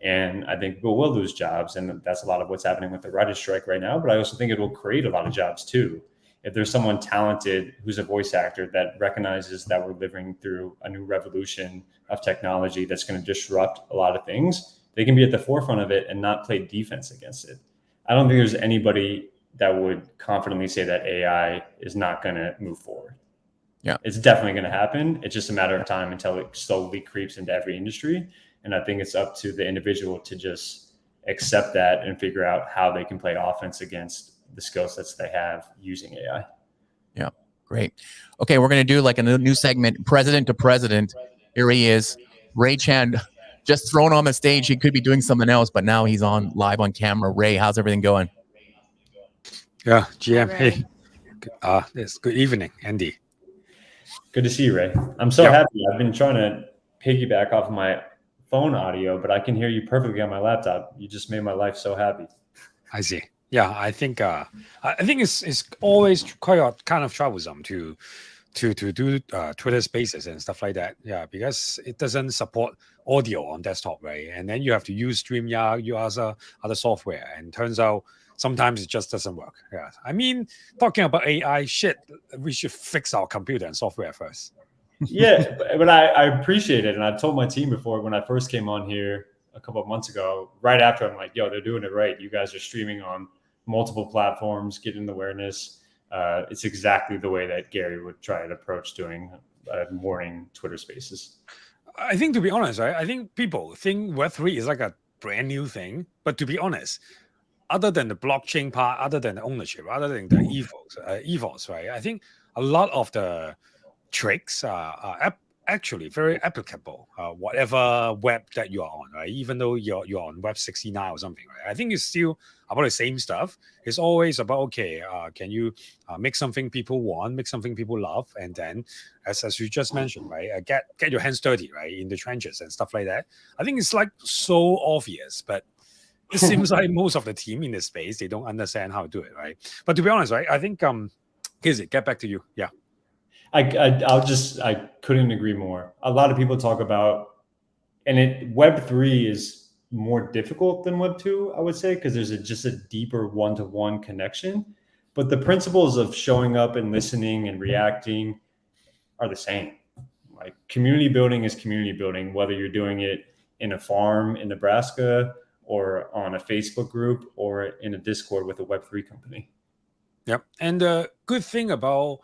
And I think people will lose jobs, and that's a lot of what's happening with the writer's strike right now. But I also think it will create a lot of jobs too. If there's someone talented who's a voice actor that recognizes that we're living through a new revolution of technology that's going to disrupt a lot of things, they can be at the forefront of it and not play defense against it. I don't think there's anybody that would confidently say that AI is not going to move forward. Yeah, it's definitely going to happen. It's just a matter of time until it slowly creeps into every industry. And I think it's up to the individual to just accept that and figure out how they can play offense against the skill sets they have using AI. Yeah, great. Okay, we're going to do like a new segment, president to president. Here he is, Ray Chan, just thrown on the stage. He could be doing something else, but now he's on live on camera. Ray, how's everything going? Yeah, GM. Hi, Hey, it's good evening, Andy. Good to see you, Ray. I'm so happy. I've been trying to piggyback off of my phone audio, but I can hear you perfectly on my laptop. You just made my life so happy. I see. Yeah, I think it's always quite kind of troublesome to do Twitter Spaces and stuff like that. Yeah, because it doesn't support audio on desktop, right? And then you have to use StreamYard, you other software, and turns out sometimes it just doesn't work. Yeah, I mean, talking about AI, shit, we should fix our computer and software first. Yeah, but I appreciate it. And I've told my team before when I first came on here a couple of months ago, right after, I'm like, yo, they're doing it right. You guys are streaming on multiple platforms, getting awareness. It's exactly the way that Gary would try to approach doing morning Twitter Spaces. I think, to be honest, right, I think people think Web3 is like a brand new thing. But to be honest, other than the blockchain part, other than the ownership, other than the ethos, right, I think a lot of the tricks are actually very applicable, whatever web that you are on, right? Even though you're on Web 69 or something, right? I think it's still about the same stuff. It's always about, okay, can you make something people want, make something people love, and then, as you just mentioned, right, get your hands dirty, right, in the trenches and stuff like that. I think it's like so obvious, but it seems like most of the team in the space, they don't understand how to do it, right? But to be honest, right, I think, Kizzy, get back to you. Yeah. I couldn't agree more. A lot of people talk about, and Web3 is more difficult than Web2, I would say, because there's just a deeper one-to-one connection. But the principles of showing up and listening and reacting are the same. Like, community building is community building, whether you're doing it in a farm in Nebraska or on a Facebook group or in a Discord with a Web3 company. Yep. And the good thing about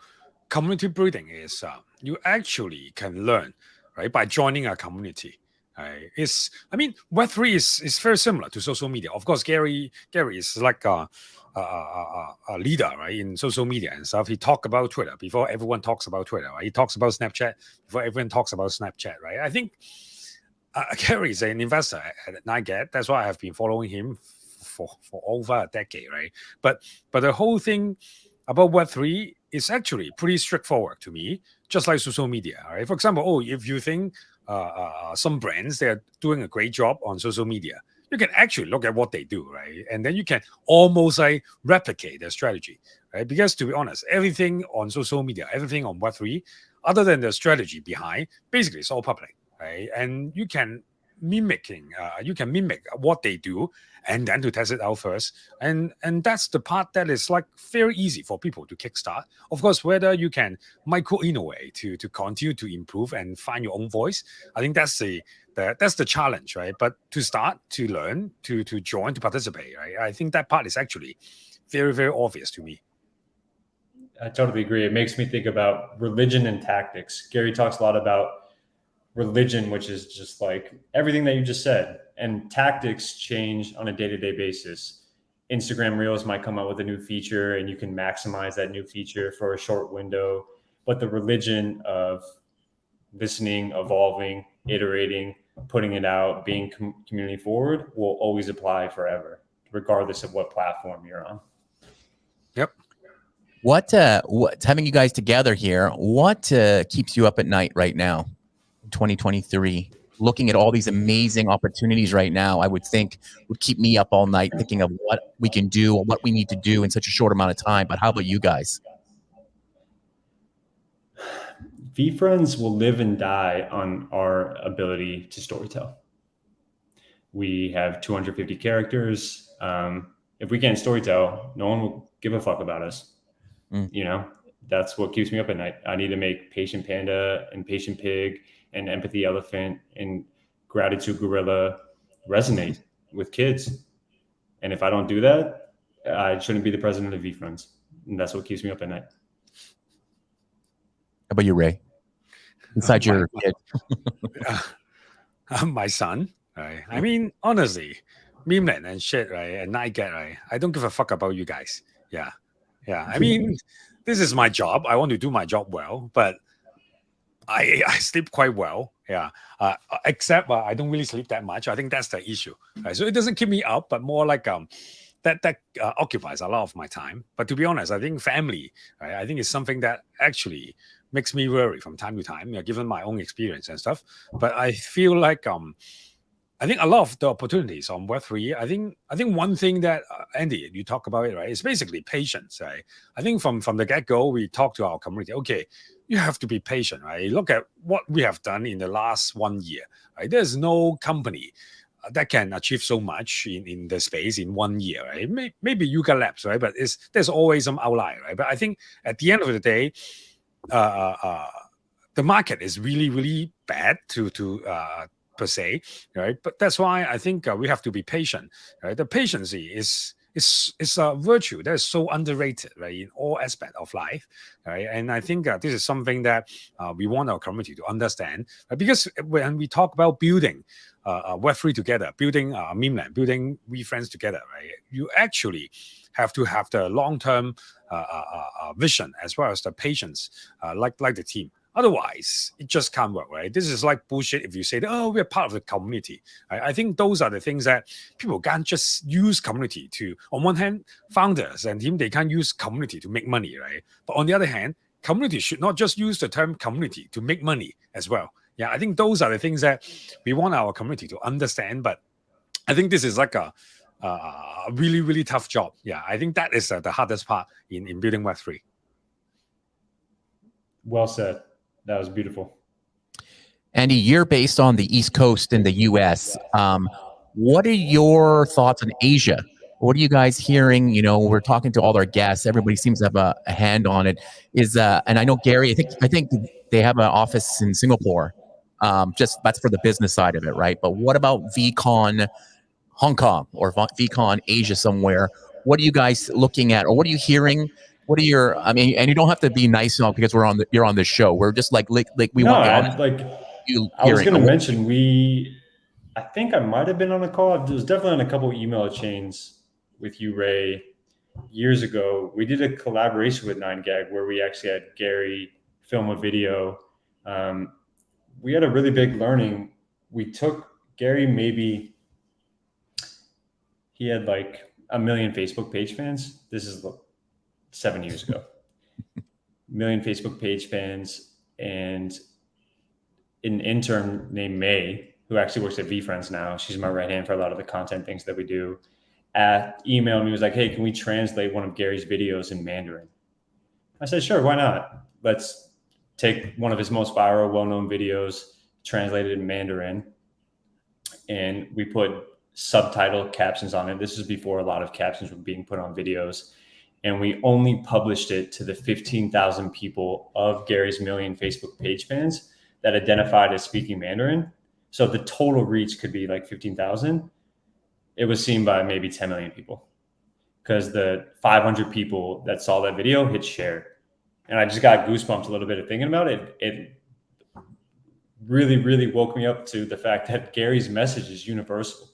community building is you actually can learn, right, by joining a community. Right? Web3 is very similar to social media. Of course, Gary is like a leader, right, in social media and stuff. He talked about Twitter before everyone talks about Twitter. Right? He talks about Snapchat before everyone talks about Snapchat. Right? I think Gary is an investor at NiGet. That's why I have been following him for over a decade. Right? But the whole thing about Web3 is actually pretty straightforward to me, just like social media. Right? For example, if you think some brands, they're doing a great job on social media, you can actually look at what they do, right? And then you can almost like replicate their strategy, right? Because to be honest, everything on social media, everything on Web3, other than the strategy behind, basically it's all public, right? And you can mimic what they do and then to test it out first. And that's the part that is like very easy for people to kickstart. Of course, whether you can micro innovate to continue to improve and find your own voice, I think that's the challenge, right? But to start, to learn, to join, to participate, right? I think that part is actually very, very obvious to me. I totally agree. It makes me think about religion and tactics. Gary talks a lot about religion, which is just like everything that you just said, and tactics change on a day-to-day basis. Instagram Reels might come out with a new feature and you can maximize that new feature for a short window, but the religion of listening, evolving, iterating, putting it out, being community forward will always apply forever, regardless of what platform you're on. Yep. What having you guys together here, what keeps you up at night right now, 2023? Looking at all these amazing opportunities right now, I would think would keep me up all night thinking of what we can do, what we need to do in such a short amount of time. But how about you guys? Vfriends will live and die on our ability to storytell. We have 250 characters. If we can't storytell, no one will give a fuck about us. You know, that's what keeps me up at night. I need to make Patient Panda and Patient Pig and Empathy Elephant and Gratitude Gorilla resonate with kids. And if I don't do that, I shouldn't be the president of Vfriends. And that's what keeps me up at night. How about you, Ray? Inside your kid. My son, right? I mean, honestly, meme and shit, right? And I get, right? I don't give a fuck about you guys. Yeah. I mean, this is my job. I want to do my job well, but I sleep quite well. Yeah. Except I don't really sleep that much. I think that's the issue. Right? So it doesn't keep me up, but more like that occupies a lot of my time. But to be honest, I think family, right? I think it's something that actually makes me worry from time to time, given my own experience and stuff. But I feel like I think a lot of the opportunities on Web3, I think one thing that Andy, you talk about it, right? It's basically patience, right? I think from the get-go, we talk to our community, okay, you have to be patient, right? Look at what we have done in the last 1 year, right? There's no company that can achieve so much in the space in 1 year, right? Maybe Yuga Labs, right? But there's always some outlier, right? But I think at the end of the day, the market is really, really bad to per se, right? But that's why I think we have to be patient, right? The patience is a virtue that is so underrated, right, in all aspects of life, right? And I think this is something that we want our community to understand, because when we talk about building Web3 together, building Memeland, building Veefriends together, right, you actually have to have the long-term vision as well as the patience, like the team. Otherwise, it just can't work, right? This is like bullshit if you say, oh, we're part of the community. Right? I think those are the things that people can't just use community to, on one hand, founders and team, they can't use community to make money, right? But on the other hand, community should not just use the term community to make money as well. Yeah, I think those are the things that we want our community to understand. But I think this is like a really, really tough job. Yeah, I think that is the hardest part in building Web3. Well said. That was beautiful. Andy, you're based on the East Coast in the US. What are your thoughts on Asia? What are you guys hearing? You know, we're talking to all our guests. Everybody seems to have a hand on it. And I know Gary, I think they have an office in Singapore. Just that's for the business side of it, right? But what about VCon Hong Kong or VCon Asia somewhere? What are you guys looking at, or what are you hearing? What are your? I mean, and you don't have to be nice now because you're on this show. We're just like we want you. I was going to mention I think I might have been on a call. I was definitely on a couple of email chains with you, Ray, years ago. We did a collaboration with 9gag where we actually had Gary film a video. We had a really big learning. We took Gary, maybe he had like 1 million Facebook page fans. This is 7 years ago. 1 million Facebook page fans, and an intern named May, who actually works at Veefriends now. She's my right hand for a lot of the content things that we do. Emailed me, was like, hey, can we translate one of Gary's videos in Mandarin? I said, sure, why not? Let's take one of his most viral, well-known videos, translate it in Mandarin, and we put subtitle captions on it. This is before a lot of captions were being put on videos. And we only published it to the 15,000 people of Gary's 1 million Facebook page fans that identified as speaking Mandarin. So the total reach could be like 15,000. It was seen by maybe 10 million people because the 500 people that saw that video hit share. And I just got goosebumps a little bit of thinking about it. It really, really woke me up to the fact that Gary's message is universal.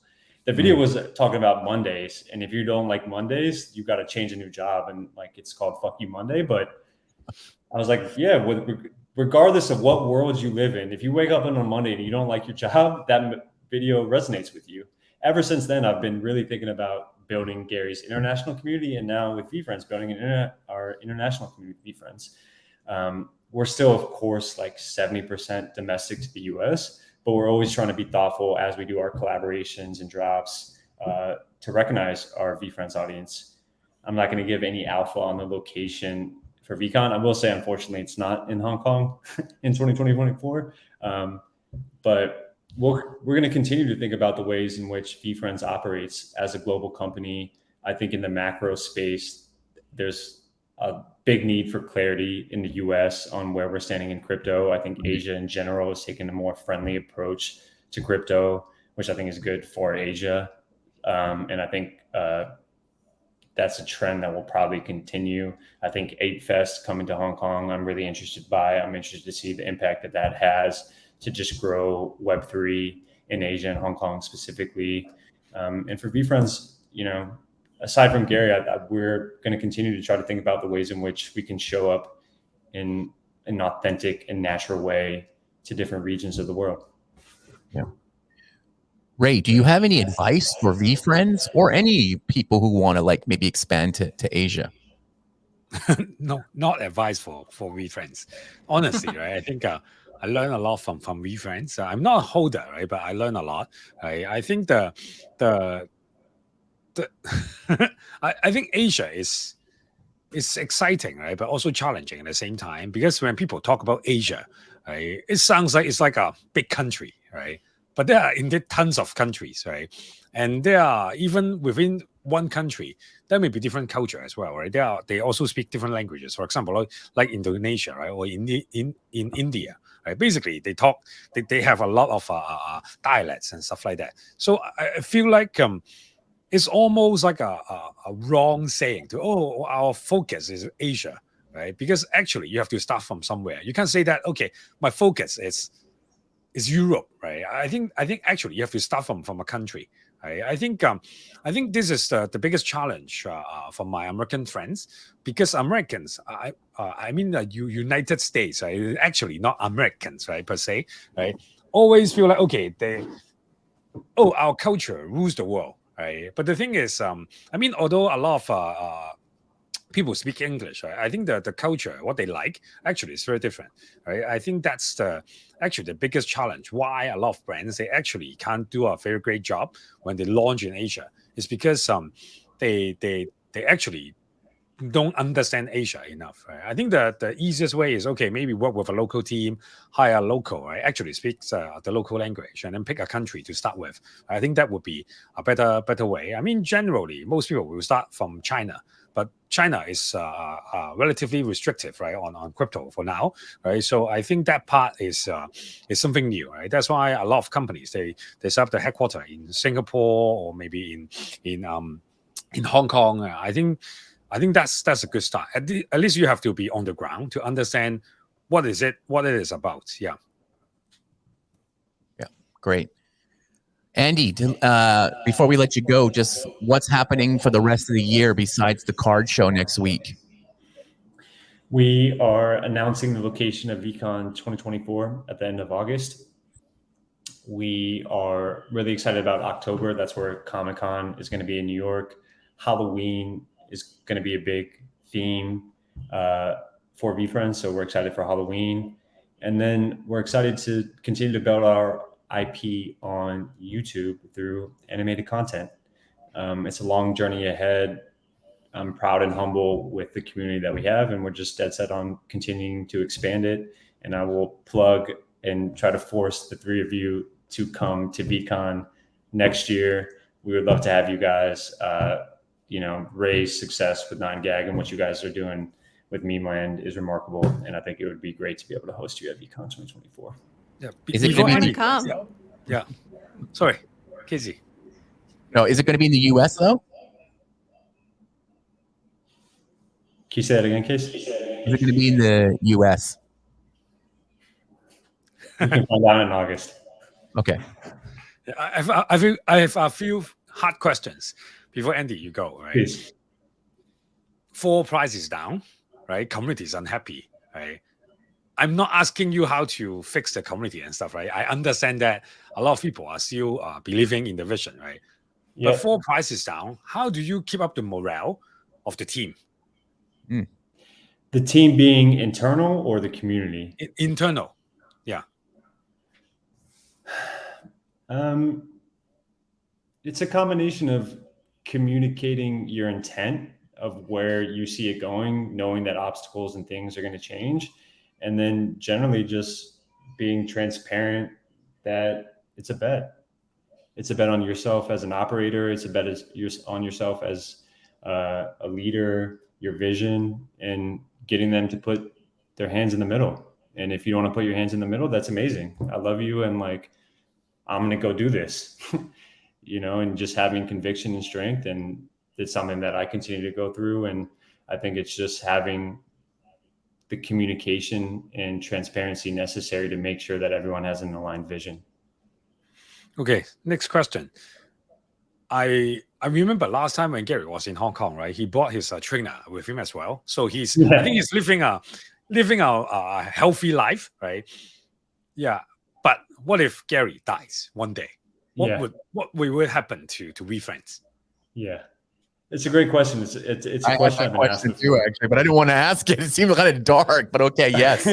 The video was talking about Mondays, and if you don't like Mondays, you got to change a new job, and like it's called "Fuck You Monday." But I was like, yeah, regardless of what world you live in, if you wake up on a Monday and you don't like your job, that video resonates with you. Ever since then, I've been really thinking about building Gary's international community, and now with Vfriends, building our international community, Vfriends. We're still, of course, like 70% domestic to the US, but we're always trying to be thoughtful as we do our collaborations and drops to recognize our Vfriends audience. I'm not going to give any alpha on the location for VCon. I will say, unfortunately, it's not in Hong Kong in 2024. But we're going to continue to think about the ways in which Vfriends operates as a global company. I think in the macro space, there's a big need for clarity in the US on where we're standing in crypto. I think Asia in general is taking a more friendly approach to crypto, which I think is good for Asia. And I think that's a trend that will probably continue. I think 8Fest coming to Hong Kong, I'm really interested by. I'm interested to see the impact that that has to just grow Web3 in Asia and Hong Kong specifically. And for Vfriends, you know, aside from Gary, we're going to continue to try to think about the ways in which we can show up in an authentic and natural way to different regions of the world. Yeah. Ray, do you have any advice for Vfriends or any people who want to like maybe expand to Asia? No, not advice for Vfriends. Honestly, right? I think I learned a lot from Vfriends. I'm not a holder, right? But I learned a lot. Right? I think I think Asia is exciting, right? But also challenging at the same time, because when people talk about Asia, right, it sounds like it's like a big country, right? But there are indeed tons of countries, right? And there are, even within one country, there may be different culture as well, right? They also speak different languages. For example, like Indonesia, right, or in India, right? Basically, they have a lot of dialects and stuff like that. So I feel like it's almost like a wrong saying to, our focus is Asia, right? Because actually, you have to start from somewhere. You can't say that, okay, my focus is Europe, right? I think actually you have to start from a country. Right? I think this is the biggest challenge for my American friends, because Americans, I mean the United States, right? Actually not Americans, right, per se, right? Always feel like, okay, our culture rules the world, right? But the thing is, I mean, although a lot of people speak English, right? I think the culture, what they like, actually is very different, right? I think that's actually the biggest challenge. Why a lot of brands, they actually can't do a very great job when they launch in Asia, is because they actually don't understand Asia enough, right? I think the easiest way is, okay, maybe work with a local team, hire a local, right? Actually speaks the local language, and then pick a country to start with. I think that would be a better way. I mean, generally, most people will start from China, but China is relatively restrictive, right, on crypto for now, right? So I think that part is something new, right? That's why a lot of companies, they set up the headquarters in Singapore or maybe in Hong Kong. I think that's a good start. At least you have to be on the ground to understand what it is about. Yeah. Yeah, great. Andy, before we let you go, just what's happening for the rest of the year besides the card show next week? We are announcing the location of VCon 2024 at the end of August. We are really excited about October. That's where ComicCon is going to be in New York. Halloween is going to be a big theme for Veefriends, so we're excited for Halloween. And then we're excited to continue to build our IP on YouTube through animated content. It's a long journey ahead. I'm proud and humble with the community that we have, and we're just dead set on continuing to expand it. And I will plug and try to force the three of you to come to VCon next year. We would love to have you guys, raise success with 9gag, and what you guys are doing with Meme Land is remarkable. And I think it would be great to be able to host you at VCon 2024. Yeah. Is it going to be? Yeah. Sorry, Casey. No, is it going to be in the US though? Can you say that again, Casey? Is it going to be in the US? You can find out in August. Okay. I have a few hard questions before Andy, you go, right? Please. 4 prices down, right? Community is unhappy, right? I'm not asking you how to fix the community and stuff, right? I understand that a lot of people are still believing in the vision, right? Yeah. Before price is down, how do you keep up the morale of the team? The team being internal or the community? Internal. Yeah. It's a combination of communicating your intent of where you see it going, knowing that obstacles and things are going to change, and then generally just being transparent that it's a bet. It's a bet on yourself as an operator. It's a bet on yourself as a leader, your vision, and getting them to put their hands in the middle. And if you don't want to put your hands in the middle, that's amazing. I love you. And like, I'm going to go do this, and just having conviction and strength. And it's something that I continue to go through. And I think it's just having the communication and transparency necessary to make sure that everyone has an aligned vision. Okay, next question. I remember last time when Gary was in Hong Kong, right? He brought his trainer with him as well. So I think he's living a healthy life, right? Yeah. But what if Gary dies one day? What would happen to Vfriends? Yeah, it's a great question. It's a question I've been asking too, actually, but I didn't want to ask it. It seemed kind of dark, but okay, yes.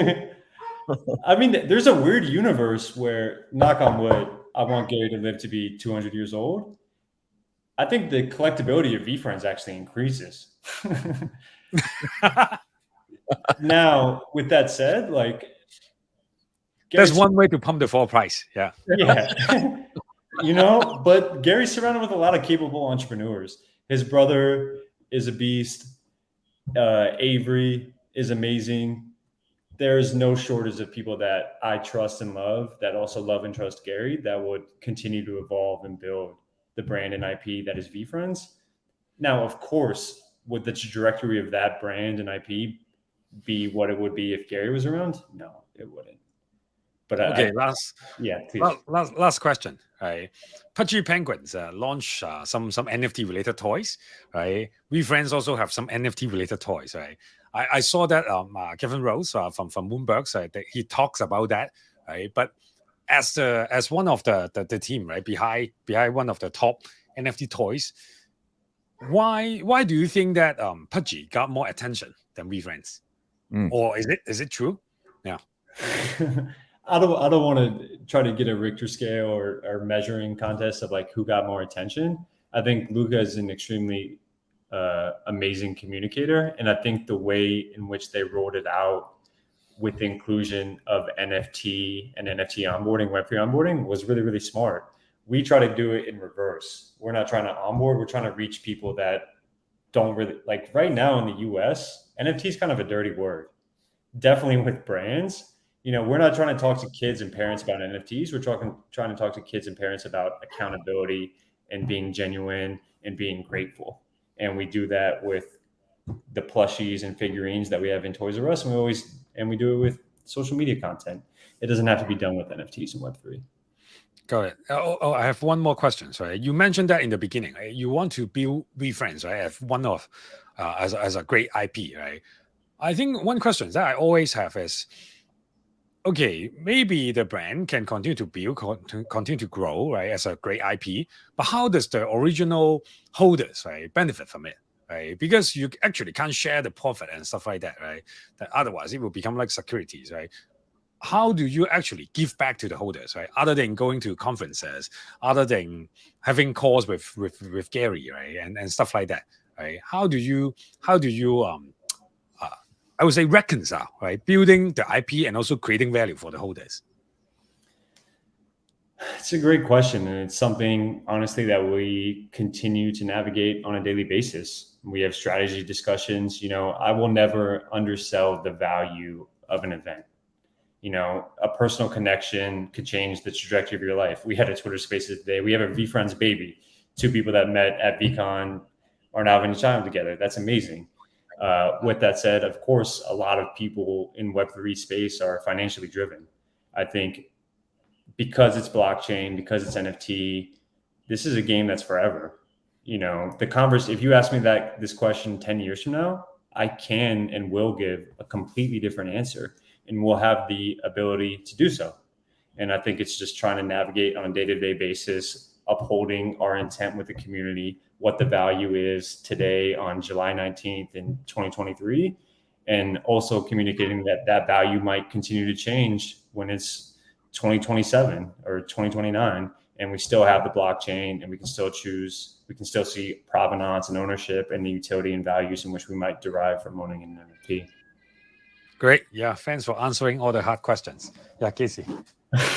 I mean, there's a weird universe where, knock on wood, I want Gary to live to be 200 years old. I think the collectability of Vfriends actually increases. Now, with that said, like, there's one way to pump the floor price. Yeah. But Gary's surrounded with a lot of capable entrepreneurs. His brother is a beast. Avery is amazing. There's no shortage of people that I trust and love that also love and trust Gary that would continue to evolve and build the brand and IP that is Vfriends. Now, of course, would the trajectory of that brand and IP be what it would be if Gary was around? No, it wouldn't. But last question. Right, Pudgy Penguins launch some NFT related toys. Right, Vfriends also have some NFT related toys. Right, I saw that Kevin Rose from Moonbergs, that he talks about that. Right, but as one of the team, right, behind one of the top NFT toys, why do you think that Pudgy got more attention than Vfriends? Or is it true? Yeah. I don't want to try to get a Richter scale or measuring contest of like who got more attention. I think Luca is an extremely amazing communicator. And I think the way in which they rolled it out with the inclusion of NFT and NFT onboarding, Web3 onboarding was really, really smart. We try to do it in reverse. We're not trying to onboard. We're trying to reach people that don't really like right now in the US, NFT is kind of a dirty word. Definitely with brands. We're not trying to talk to kids and parents about NFTs. We're trying to talk to kids and parents about accountability and being genuine and being grateful. And we do that with the plushies and figurines that we have in Toys R Us. And we do it with social media content. It doesn't have to be done with NFTs and Web3. Got it. Oh, I have one more question. Right, you mentioned that in the beginning. Right? You want to build Veefriends, right? As one of as a great IP, right? I think one question that I always have is, okay, maybe the brand can continue to build, continue to grow, right, as a great IP, but how does the original holders, right, benefit from it, right? Because you actually can't share the profit and stuff like that, right? That otherwise it will become like securities, right? How do you actually give back to the holders, right? Other than going to conferences, other than having calls with Gary, right, and stuff like that, right? How do you I would say reconcile, right? Building the IP and also creating value for the holders. It's a great question. And it's something, honestly, that we continue to navigate on a daily basis. We have strategy discussions. I will never undersell the value of an event. A personal connection could change the trajectory of your life. We had a Twitter Spaces today. We have a Veefriends baby. 2 people that met at VCon are now having a child together. That's amazing. With that said, of course, a lot of people in Web3 space are financially driven. I think because it's blockchain, because it's NFT, this is a game that's forever. If you ask me this question 10 years from now, I can and will give a completely different answer and we'll have the ability to do so. And I think it's just trying to navigate on a day-to-day basis, upholding our intent with the community, what the value is today on July 19th in 2023, and also communicating that that value might continue to change when it's 2027 or 2029, and we still have the blockchain, and we can still see provenance and ownership and the utility and values in which we might derive from owning an NFT. Great. Yeah. Thanks for answering all the hard questions. Yeah, Casey.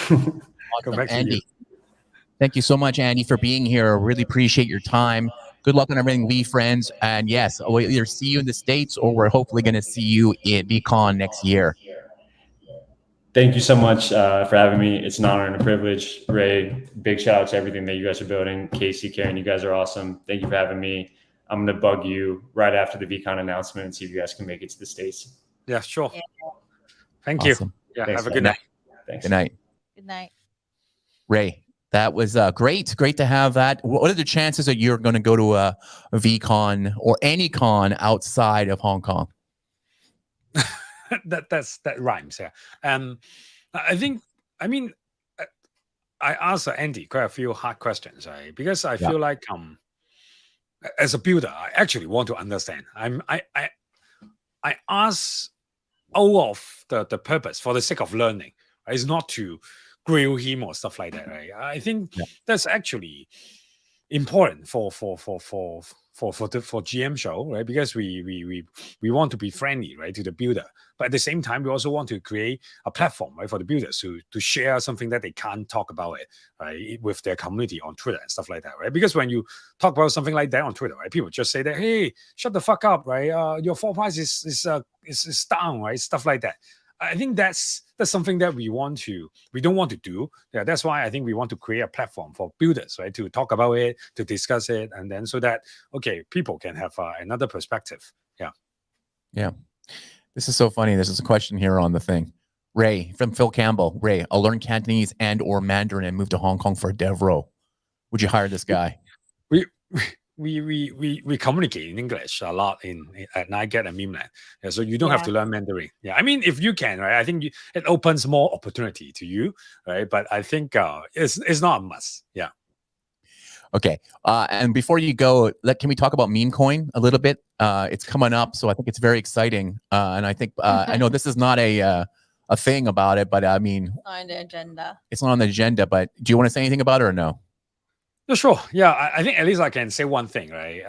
Go back to Andy. you. Thank you so much, Andy, for being here. Really appreciate your time. Good luck on everything, Veefriends. And yes, we'll either see you in the States or we're hopefully going to see you at VCon next year. Thank you so much for having me. It's an honor and a privilege. Ray, big shout out to everything that you guys are building. Casey, Karen, you guys are awesome. Thank you for having me. I'm going to bug you right after the VCon announcement and see if you guys can make it to the States. Yeah, sure. Yeah. Thank Awesome. you. Yeah, Thanks, have a good man. night. Thanks. Good night. Good night. Ray, that was great. Great to have that. What are the chances that you're going to go to a VCon or any con outside of Hong Kong? that rhymes. Yeah. I asked Andy quite a few hard questions, right? Because I feel like as a builder, I actually want to understand. I ask out of the purpose for the sake of learning. Right? It's not to grill him or stuff like that, right? I think that's actually important for GM show, right? Because we want to be friendly, right, to the builder, but at the same time we also want to create a platform, right, for the builders to share something that they can't talk about it, right, with their community on Twitter and stuff like that, right? Because when you talk about something like that on Twitter, right, people just say that, hey, shut the fuck up, right? Your floor price is down, right? Stuff like that. I think that's something that we don't want to do. Yeah, that's why I think we want to create a platform for builders, right, to talk about it, to discuss it, and then so that people can have another perspective. Yeah. This is so funny. This is a question here on the thing. Ray from Phil Campbell. Ray, I'll learn Cantonese and or Mandarin and move to Hong Kong for a dev role. Would you hire this guy? We communicate in English a lot at NiGet and Memeland. Yeah, so you don't have to learn Mandarin. Yeah, I mean, if you can, right, I think it opens more opportunity to you, right? But I think it's not a must. Yeah. Okay. And before you go, can we talk about meme coin a little bit? It's coming up, so I think it's very exciting. And I think I know this is not a thing about it, but I mean, On the agenda. It's not on the agenda. But do you want to say anything about it or no? No, sure. Yeah, I think at least I can say one thing, right?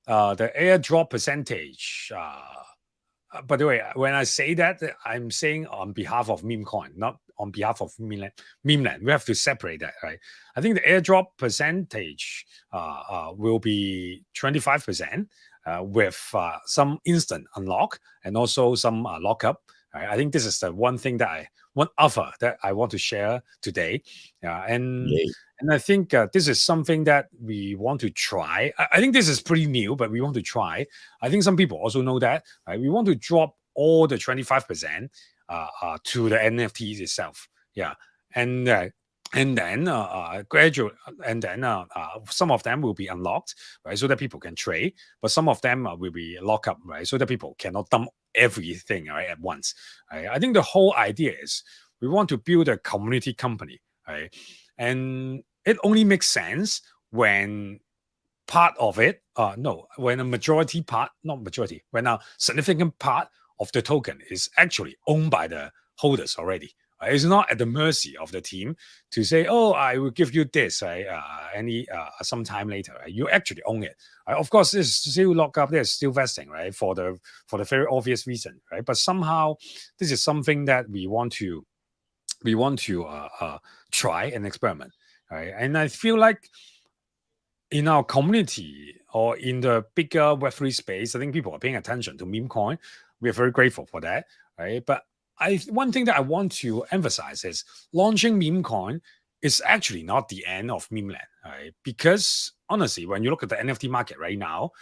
The airdrop percentage. By the way, when I say that, I'm saying on behalf of MemeCoin, not on behalf of Memeland. We have to separate that, right? I think the airdrop percentage will be 25% with some instant unlock and also some lockup. Right? I think this is the one offer that I want to share today. And I think this is something that we want to try. I think this is pretty new, but we want to try. I think some people also know that. Right? We want to drop all the 25% to the NFTs itself. Yeah, and then gradual, and then some of them will be unlocked, right, so that people can trade. But some of them will be locked up, right, so that people cannot dump everything, right, at once. Right? I think the whole idea is we want to build a community company, right, and it only makes sense when part of it, when when a significant part of the token is actually owned by the holders already. It's not at the mercy of the team to say, "Oh, I will give you this," right? Some time later, right? You actually own it. Right? Of course, it's still locked up. There's still vesting, right? For the very obvious reason, right? But somehow, this is something that we want to try and experiment, right? And I feel like in our community or in the bigger Web3 space, I think people are paying attention to meme coin. We are very grateful for that, right? But one thing that I want to emphasize is launching meme coin is actually not the end of Memeland, right? Because honestly, when you look at the NFT market right now,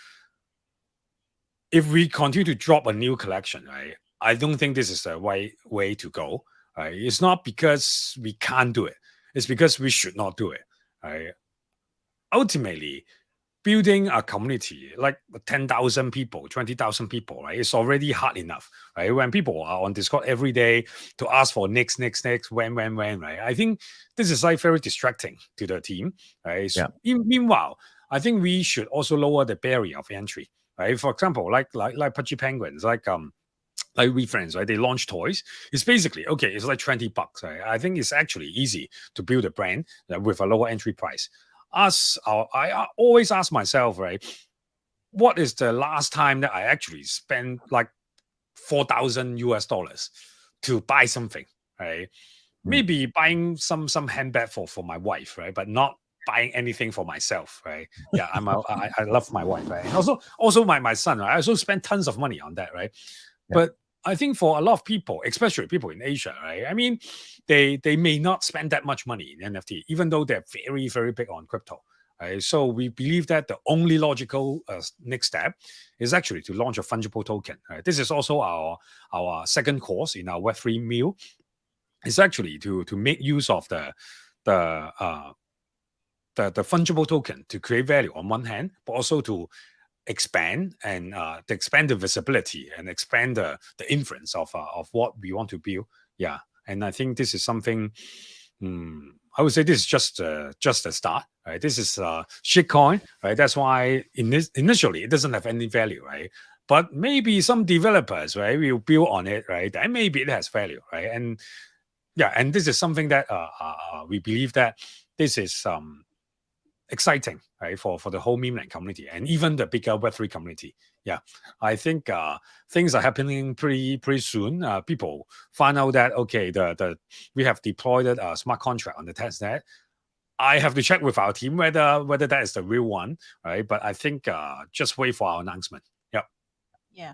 if we continue to drop a new collection, right, I don't think this is the right way to go. Right? It's not because we can't do it. It's because we should not do it. Right? Ultimately, building a community like 10,000 people, 20,000 people, right? It's already hard enough, right? When people are on Discord every day to ask for next, when, right? I think this is like very distracting to the team, right? Yeah. Meanwhile, I think we should also lower the barrier of entry, right? For example, like Pudgy Penguins, like Veefriends, right? They launch toys. It's basically, okay, it's like $20, right? I think it's actually easy to build a brand with a lower entry price. I always ask myself, right, what is the last time that I actually spent like $4,000 to buy something, right? Maybe buying some handbag for my wife, right? But not buying anything for myself, right? Yeah, I love my wife, right? And also my son, right? I also spend tons of money on that, right? Yeah. But I think for a lot of people, especially people in Asia, right? I mean, they may not spend that much money in NFT, even though they're very, very big on crypto. Right? So we believe that the only logical next step is actually to launch a fungible token. Right? This is also our second course in our Web3 meal. It's actually to make use of the fungible token to create value on one hand, but also to expand and to expand the visibility and expand the influence of what we want to build. Yeah, and I think this is something. I would say this is just a start, right? This is shitcoin, right? That's why initially it doesn't have any value, right? But maybe some developers, right, will build on it, right? And maybe it has value, right? And yeah, and this is something that we believe that this is exciting, right, for the whole meme land community and even the bigger Web3 community. Yeah, I think things are happening pretty soon. People find out that okay, we have deployed a smart contract on the testnet. I have to check with our team whether that is the real one, right? But I think just wait for our announcement. Yep. Yeah.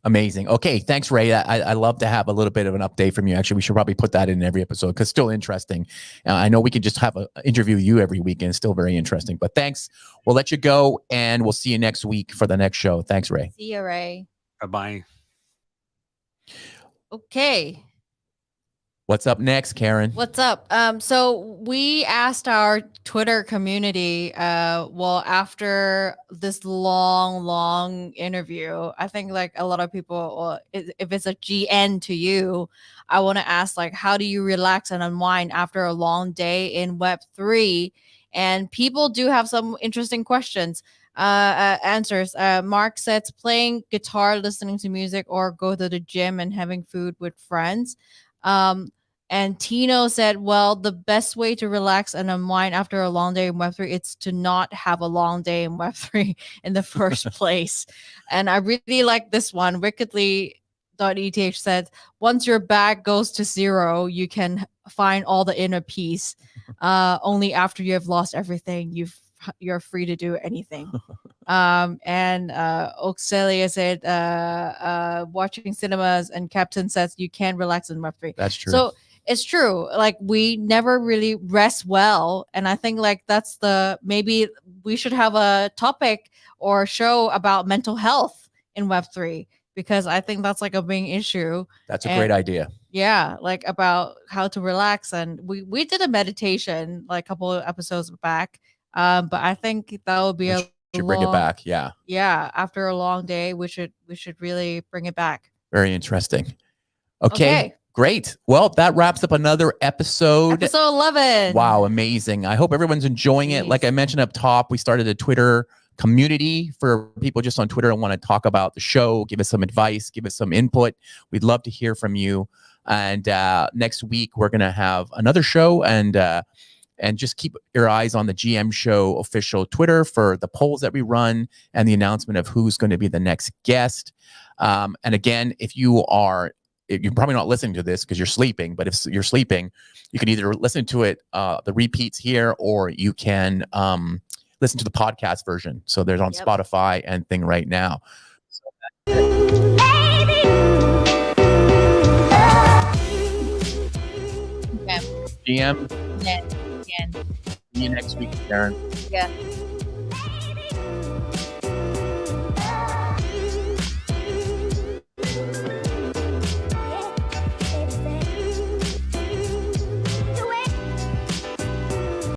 Amazing. Okay, thanks, Ray. I love to have a little bit of an update from you. Actually, we should probably put that in every episode because it's still interesting. I know we can just have an interview with you every week and it's still very interesting. But thanks. We'll let you go and we'll see you next week for the next show. Thanks, Ray. See you, Ray. Bye-bye. Okay. What's up next, Karen? What's up? So we asked our Twitter community, after this long interview, I think like a lot of people, if it's a GN to you, I want to ask like, how do you relax and unwind after a long day in Web3? And people do have some interesting questions, answers. Mark says playing guitar, listening to music, or go to the gym and having food with friends. And Tino said, well, the best way to relax and unwind after a long day in Web3 is to not have a long day in Web3 in the first place. And I really like this one. Wickedly.eth said, once your bag goes to zero, you can find all the inner peace. Only after you have lost everything, you're free to do anything. And Oxelia said, watching cinemas, and Captain says you can relax in Web3. That's true. So it's true. Like we never really rest well. And I think like maybe we should have a topic or show about mental health in Web3, because I think that's like a big issue. That's a great idea. Yeah, like about how to relax. And we did a meditation like a couple of episodes back. But I think that would be should bring it back. Yeah. Yeah. After a long day, we should really bring it back. Very interesting. Okay. Great. Well, that wraps up another episode. Episode 11. Wow. Amazing. I hope everyone's enjoying it. Like I mentioned up top, we started a Twitter community for people just on Twitter and want to talk about the show, give us some advice, give us some input. We'd love to hear from you. And next week, we're going to have another show, and just keep your eyes on the GM Show official Twitter for the polls that we run and the announcement of who's going to be the next guest. And again, if you're probably not listening to this because you're sleeping, but if you're sleeping, you can either listen to it, the repeats here, or you can listen to the podcast version. So there's on Spotify and thing right now. GM. Yeah. See you next week, Karen. Yeah.